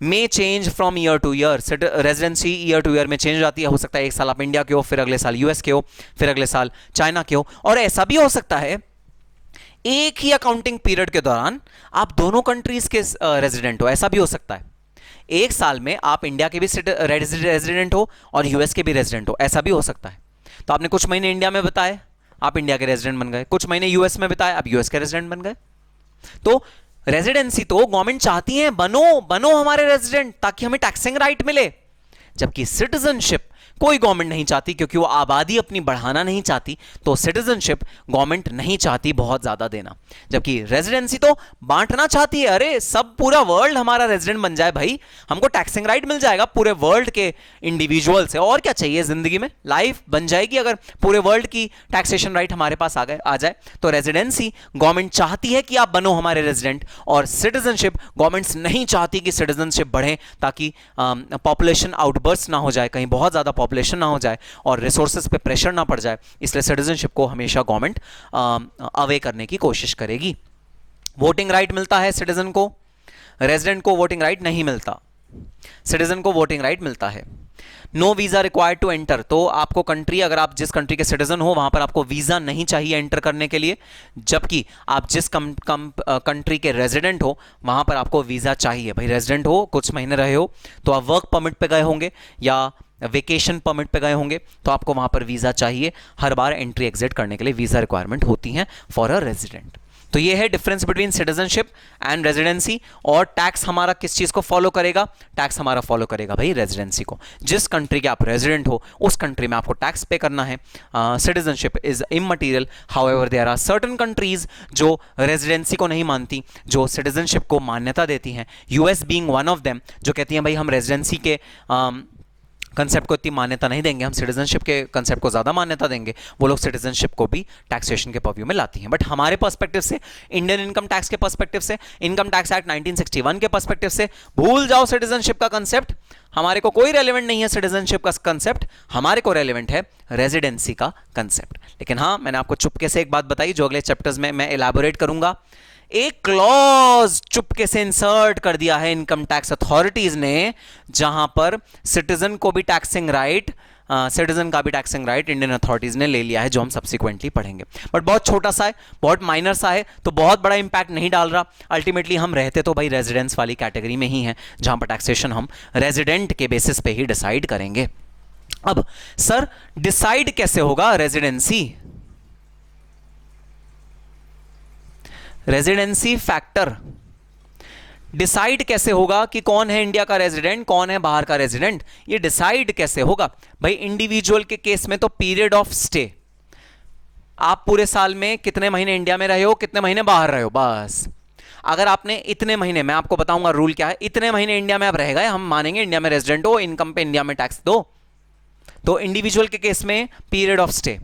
may change from year two year. Residency year two year में चेंज हो जाती है। हो सकता है एक साल आप इंडिया के हो, फिर अगले साल यूएस के हो, फिर अगले साल चाइना के हो, और ऐसा भी हो सकता है एक ही अकाउंटिंग पीरियड के दौरान आप दोनों कंट्रीज के रेजिडेंट हो। ऐसा भी हो सकता है एक साल में आप इंडिया के भी रेजिडेंट हो और यूएस के भी रेजिडेंट हो, ऐसा भी हो सकता है। तो आपने कुछ महीने इंडिया में बिताए, आप इंडिया के रेजिडेंट बन गए, कुछ महीने यूएस में बिताए, आप यूएस के रेजिडेंट बन गए। तो रेजिडेंसी तो गवर्नमेंट चाहती है बनो बनो हमारे रेजिडेंट, ताकि हमें टैक्सिंग राइट मिले, जबकि सिटीजनशिप कोई गवर्नमेंट नहीं चाहती, क्योंकि वो आबादी अपनी बढ़ाना नहीं चाहती। तो सिटीजनशिप गवर्नमेंट नहीं चाहती बहुत ज्यादा देना, जबकि रेजिडेंसी तो बांटना चाहती है। अरे सब पूरा वर्ल्ड हमारा रेजिडेंट बन जाए भाई, हमको टैक्सिंग राइट मिल जाएगा पूरे वर्ल्ड के इंडिविजुअल से, और क्या चाहिए जिंदगी में, लाइफ बन जाएगी अगर पूरे वर्ल्ड की टैक्सेशन राइट हमारे पास आ जाए। तो रेजिडेंसी गवर्नमेंट चाहती है कि आप बनो हमारे रेजिडेंट, और सिटीजनशिप गवर्नमेंट्स नहीं चाहती कि सिटीजनशिप बढ़े, ताकि पॉपुलेशन आउटबर्स्ट ना हो जाए, कहीं बहुत ज्यादा पॉपुलेशन ना हो जाए और रिसोर्सेज पे प्रेशर ना पड़ जाए। इसलिए सिटीजनशिप को हमेशा गवर्नमेंट अवे करने की कोशिश करेगी। वोटिंग राइट मिलता है सिटीजन को, रेजिडेंट को वोटिंग राइट नहीं मिलता, सिटीजन को वोटिंग राइट मिलता है। No visa required to enter, तो आपको कंट्री, अगर आप जिस कंट्री के सिटीजन हो वहां पर आपको वीजा नहीं चाहिए एंटर करने के लिए, जबकि आप जिस कंट्री के रेजिडेंट हो वहां पर आपको वीजा चाहिए। भाई रेजिडेंट हो, कुछ महीने रहे हो, तो आप वर्क परमिट पे गए होंगे या वेकेशन परमिट पे गए होंगे, तो आपको वहां पर वीजा चाहिए। हर बार एंट्री एग्जिट करने के लिए वीजा रिक्वायरमेंट होती है फॉर अ रेजिडेंट। तो ये है difference between citizenship and residency. और टैक्स हमारा किस चीज को फॉलो करेगा, टैक्स हमारा फॉलो करेगा भाई रेजिडेंसी को। जिस कंट्री के आप रेजिडेंट हो उस कंट्री में आपको टैक्स पे करना है। Citizenship is immaterial, however there are certain countries जो रेजिडेंसी को नहीं मानती, जो सिटीजनशिप को मान्यता देती हैं, US being one of them, जो कहती हैं भाई हम रेजिडेंसी के कंसेप्ट को इतनी मान्यता नहीं देंगे, हम सिटीजनशिप के कंसेप्ट को ज़्यादा मान्यता देंगे। वो लोग सिटीजनशिप को भी टैक्सेशन के पर्व्यू में लाती हैं। बट हमारे पर्सपेक्टिव से, इंडियन इनकम टैक्स के पर्सपेक्टिव से, इनकम टैक्स एक्ट 1961 के पर्सपेक्टिव से, भूल जाओ सिटीजनशिप का कंसेप्ट, हमारे को कोई रेलिवेंट नहीं है सिटीजनशिप का कंसेप्ट, हमारे को रेलिवेंट है रेजिडेंसी का कंसेप्ट। लेकिन हाँ, मैंने आपको चुपके से एक बात बताई जो अगले चैप्टर्स में मैं एलैबोरेट करूंगा। एक क्लॉज चुपके से इंसर्ट कर दिया है इनकम टैक्स अथॉरिटीज ने, जहां पर सिटीजन को भी टैक्सिंग राइट, सिटीजन का भी टैक्सिंग राइट इंडियन अथॉरिटीज ने ले लिया है, जो हम सब्सिक्वेंटली पढ़ेंगे। बट बहुत छोटा सा है, बहुत माइनर सा है, तो बहुत बड़ा इंपैक्ट नहीं डाल रहा। अल्टीमेटली हम रहते तो भाई रेजिडेंस वाली कैटेगरी में ही हैं, जहां पर टैक्सेशन हम रेजिडेंट के बेसिस पे ही डिसाइड करेंगे। अब सर डिसाइड कैसे होगा रेजिडेंसी? रेजिडेंसी फैक्टर डिसाइड कैसे होगा कि कौन है इंडिया का रेजिडेंट, कौन है बाहर का रेजिडेंट? ये डिसाइड कैसे होगा भाई? इंडिविजुअल के केस में तो पीरियड ऑफ स्टे, आप पूरे साल में कितने महीने इंडिया में रहे हो, कितने महीने बाहर रहे हो, बस। अगर आपने इतने महीने, मैं आपको बताऊंगा रूल क्या है, इतने महीने इंडिया में आप रह गए, हम मानेंगे इंडिया में रेजिडेंट हो, इनकम पे इंडिया में टैक्स दो। तो इंडिविजुअल के केस में पीरियड ऑफ स्टे।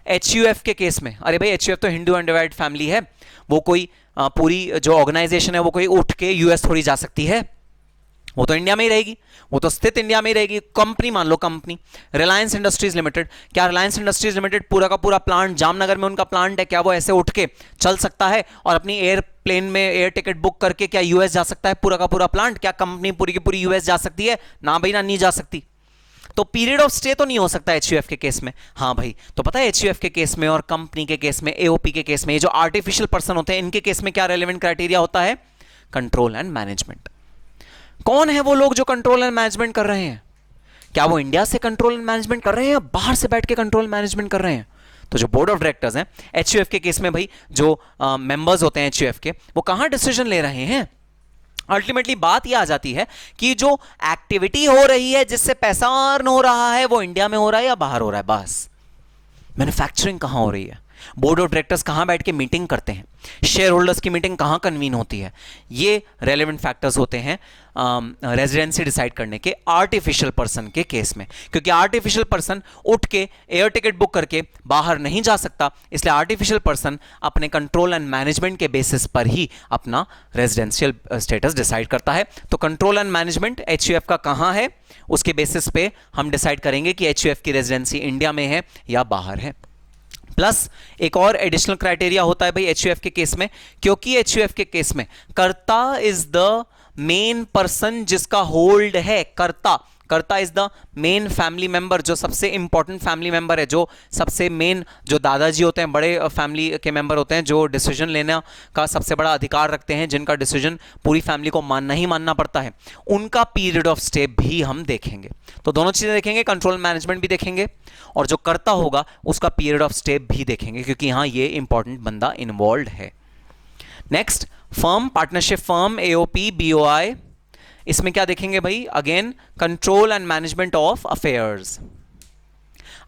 एचयूएफ के केस में, अरे भाई एचयूएफ तो हिंदू अनडिवाइडेड फैमिली है, वो कोई पूरी जो ऑर्गेनाइजेशन है वो कोई उठ के यूएस थोड़ी जा सकती है, वो तो इंडिया में ही रहेगी, वो तो स्थित इंडिया में ही रहेगी। कंपनी मान लो, कंपनी रिलायंस इंडस्ट्रीज लिमिटेड, क्या रिलायंस इंडस्ट्रीज लिमिटेड पूरा का पूरा प्लांट, जामनगर में उनका प्लांट है, क्या वो ऐसे उठ के चल सकता है और अपनी एयरप्लेन में एयर टिकट बुक करके क्या यूएस जा सकता है पूरा का पूरा प्लांट? क्या कंपनी पूरी की पूरी यूएस जा सकती है? ना भाई ना, नहीं जा सकती। तो पीरियड ऑफ स्टे तो नहीं हो सकता एचयूएफ के केस में। हाँ भाई, तो पता है एचयूएफ के केस में और कंपनी के केस में, एओपी के केस में, ये जो आर्टिफिशियल पर्सन होते हैं इनके केस में क्या रेलेवेंट क्राइटेरिया होता है? Control and management. कौन है वो लोग जो कंट्रोल एंड मैनेजमेंट कर रहे हैं? क्या वो इंडिया से कंट्रोल एंड मैनेजमेंट कर रहे हैं या बाहर से बैठ के कंट्रोल मैनेजमेंट कर रहे हैं? तो जो बोर्ड ऑफ डायरेक्टर्स हैं एचयूएफ के केस में भाई, जो मेंबर्स होते हैं एचयूएफ के, वो कहां डिसीजन ले रहे हैं? अल्टीमेटली बात यह आ जाती है कि जो एक्टिविटी हो रही है जिससे पैसा अर्न हो रहा है वो इंडिया में हो रहा है या बाहर हो रहा है, बस। मैन्युफैक्चरिंग कहां हो रही है, बोर्ड ऑफ डायरेक्टर्स कहां बैठ के मीटिंग करते हैं, शेयर होल्डर्स की मीटिंग कहां कन्वीन होती है, ये रेलेवेंट फैक्टर्स होते हैं रेजिडेंसी डिसाइड करने के आर्टिफिशियल पर्सन के केस में। क्योंकि आर्टिफिशियल पर्सन उठ के एयर टिकट बुक करके बाहर नहीं जा सकता, इसलिए आर्टिफिशियल पर्सन अपने कंट्रोल एंड मैनेजमेंट के बेसिस पर ही अपना रेजिडेंशियल स्टेटस डिसाइड करता है। तो कंट्रोल एंड मैनेजमेंट एचयूएफ का कहां है, उसके बेसिस पे हम डिसाइड करेंगे कि एचयूएफ की रेजिडेंसी इंडिया में है या बाहर है। प्लस एक और एडिशनल क्राइटेरिया होता है भाई एचयूएफ के केस में, क्योंकि एचयूएफ के केस में कर्ता इज द मेन पर्सन जिसका होल्ड है, कर्ता is the main family member, जो सबसे इंपॉर्टेंट फैमिली मेंबर है, जो सबसे मेन, जो दादाजी होते हैं, बड़े फैमिली के मेंबर होते हैं, जो डिसीजन लेने का सबसे बड़ा अधिकार रखते हैं, जिनका डिसीजन पूरी फैमिली को मानना ही मानना पड़ता है, उनका पीरियड ऑफ स्टे भी हम देखेंगे। तो दोनों चीजें देखेंगे, कंट्रोल मैनेजमेंट भी देखेंगे और जो कर्ता होगा उसका पीरियड ऑफ स्टे भी देखेंगे, क्योंकि यहां ये इंपॉर्टेंट बंदा इन्वॉल्व है। Next, firm, partnership firm, AOP, BOI, इसमें क्या देखेंगे भाई, again control and management of affairs.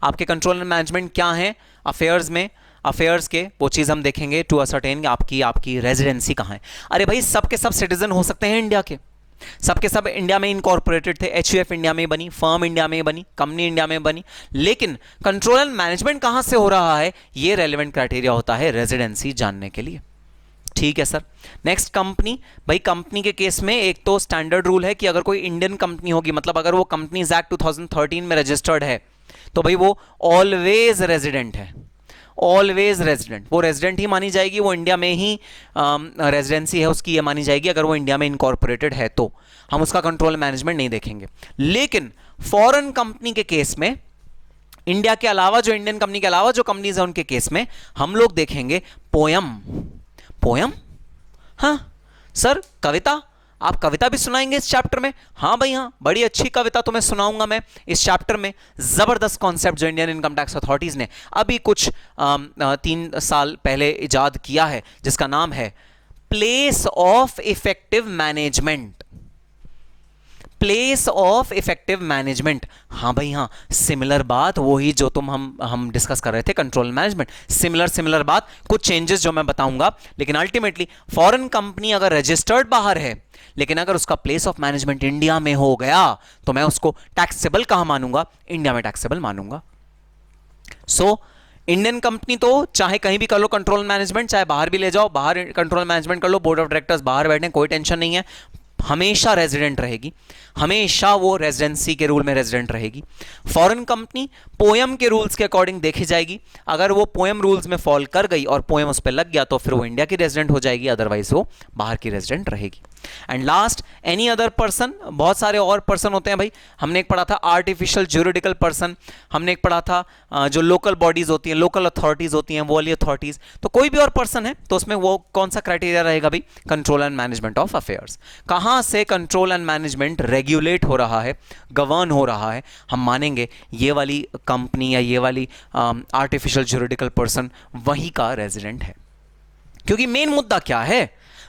आपके कंट्रोल एंड मैनेजमेंट क्या है अफेयर्स में, अफेयर्स के वो चीज हम देखेंगे टू असर्टेन आपकी रेजिडेंसी कहां है। अरे भाई सबके सब सिटीजन हो सकते हैं इंडिया के, सबके सब इंडिया में इनकॉर्पोरेटेड थे, एचयूएफ इंडिया में बनी, फर्म इंडिया में बनी, कंपनी इंडिया में बनी, लेकिन कंट्रोल एंड मैनेजमेंट कहां से हो रहा है ये रेलेवेंट क्राइटेरिया होता है रेजिडेंसी जानने के लिए। ठीक है सर। Next, company. भाई कंपनी के केस में एक तो स्टैंडर्ड रूल है कि अगर कोई इंडियन कंपनी होगी, मतलब अगर वो कंपनीज एक्ट 2013 में रजिस्टर्ड है, तो भाई वो ऑलवेज रेजिडेंट है, ऑलवेज रेजिडेंट, वो रेजिडेंट ही मानी जाएगी, वो इंडिया में ही रेजिडेंसी है उसकी ये मानी जाएगी अगर वो इंडिया में इनकॉर्पोरेटेड है, तो हम उसका कंट्रोल मैनेजमेंट नहीं देखेंगे। लेकिन फॉरेन कंपनी के केस में, इंडिया के अलावा, जो इंडियन कंपनी के अलावा जो कंपनीज है उनके केस में हम लोग देखेंगे पोयम। पोयम, हाँ सर, कविता, आप कविता भी सुनाएंगे इस चैप्टर में? हाँ भाई हाँ, बड़ी अच्छी कविता तुम्हें सुनाऊंगा मैं इस चैप्टर में। जबरदस्त कॉन्सेप्ट जो इंडियन इनकम टैक्स अथॉरिटीज ने अभी कुछ 3 साल पहले इजाद किया है, जिसका नाम है place of effective management. Place of effective management, हाँ भाई हाँ, सिमिलर बात वही जो हम डिस्कस कर रहे थे, कंट्रोल मैनेजमेंट, सिमिलर बात, कुछ चेंजेस जो मैं बताऊंगा, लेकिन अल्टीमेटली फॉरेन कंपनी अगर रजिस्टर्ड बाहर है, लेकिन अगर उसका प्लेस ऑफ मैनेजमेंट इंडिया में हो गया, तो मैं उसको टैक्सेबल कहां मानूंगा, इंडिया में टैक्सेबल मानूंगा। सो इंडियन कंपनी तो चाहे कहीं भी कर लो कंट्रोल मैनेजमेंट, चाहे बाहर भी ले जाओ, बाहर कंट्रोल मैनेजमेंट कर लो, बोर्ड ऑफ डायरेक्टर्स बाहर बैठे, कोई टेंशन नहीं है, हमेशा रेजिडेंट रहेगी, हमेशा वो रेजिडेंसी के रूल में रेजिडेंट रहेगी। फॉरेन कंपनी पोयम के रूल्स के अकॉर्डिंग देखी जाएगी, अगर वो पोयम रूल्स में फॉल कर गई और पोयम उस पर लग गया तो फिर वो इंडिया की रेजिडेंट हो जाएगी, अदरवाइज वो बाहर की रेजिडेंट रहेगी। And last, any other person, बहुत सारे और पर्सन होते हैं भाई, हमने एक पढ़ा था आर्टिफिशियल ज्यूरिडिकल पर्सन, हमने एक पढ़ा था जो लोकल बॉडीज होती हैं, लोकल अथॉरिटीज होती हैं, वो वाली अथॉरिटीज, तो कोई भी और पर्सन है तो उसमें वो कौन सा क्राइटेरिया रहेगा भाई, control and management of affairs. कहां से कंट्रोल एंड मैनेजमेंट रेगुलेट हो रहा है, गवर्न हो रहा है, हम मानेंगे ये वाली कंपनी या ये वाली आर्टिफिशियल ज्यूरिडिकल पर्सन वहीं का रेजिडेंट है। क्योंकि मेन मुद्दा क्या है,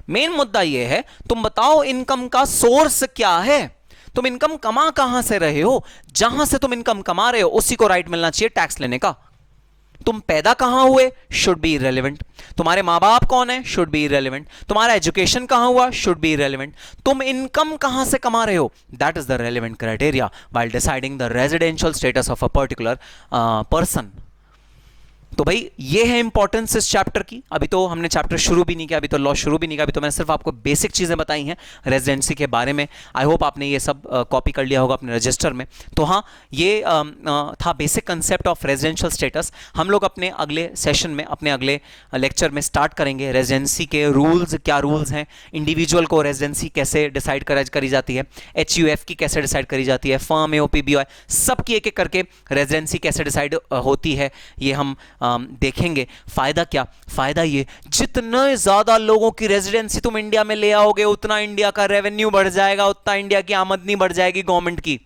मेन मुद्दा यह है, तुम बताओ इनकम का सोर्स क्या है, तुम इनकम कमा कहां से रहे हो, जहां से तुम इनकम कमा रहे हो उसी को राइट मिलना चाहिए टैक्स लेने का। तुम पैदा कहां हुए, शुड बी इररिलेवेंट। तुम्हारे मां बाप कौन है, शुड बी इररिलेवेंट। तुम्हारा एजुकेशन कहां हुआ, शुड बी इररिलेवेंट। तुम इनकम कहां से कमा रहे हो, that is the relevant criteria while deciding the residential status of a particular person. तो भाई ये है इंपॉर्टेंस इस चैप्टर की। अभी तो हमने चैप्टर शुरू भी नहीं किया, अभी तो लॉ शुरू भी नहीं किया, अभी तो मैंने सिर्फ आपको बेसिक चीजें बताई हैं रेजिडेंसी के बारे में। आई होप आपने ये सब कॉपी कर लिया होगा अपने रजिस्टर में। तो हाँ, ये था basic concept of residential status. हम लोग अपने अगले सेशन में, अपने अगले लेक्चर में स्टार्ट करेंगे रेजिडेंसी के रूल्स, क्या रूल्स हैं, इंडिविजुअल को रेजिडेंसी कैसे डिसाइड करी जाती है, एचयूएफ की कैसे डिसाइड करी जाती है, फर्म, एओपी, बीओआई, सब की एक एक करके रेजिडेंसी कैसे डिसाइड होती है, ये हम देखेंगे। फायदा क्या, फायदा ये, जितने ज्यादा लोगों की रेजिडेंसी तुम इंडिया में ले आओगे उतना इंडिया का रेवेन्यू बढ़ जाएगा, उतना इंडिया की आमदनी बढ़ जाएगी गवर्नमेंट की।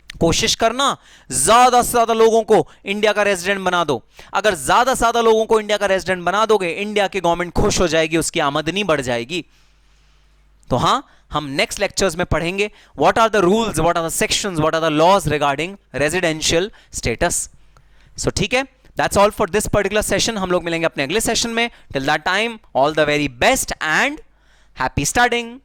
कोशिश करना ज्यादा से ज्यादा लोगों को इंडिया का रेजिडेंट बना दो। अगर ज्यादा से ज्यादा लोगों को इंडिया का रेजिडेंट बना दोगे, इंडिया की गवर्नमेंट खुश हो जाएगी, उसकी आमदनी बढ़ जाएगी। तो हाँ, हम नेक्स्ट लेक्चर्स में पढ़ेंगे what are the rules, what are the sections, what are the laws regarding residential status. So ठीक है, that's all for this particular session. हम लोग मिलेंगे अपने अगले सेशन में। Till that time, all the very best and happy studying.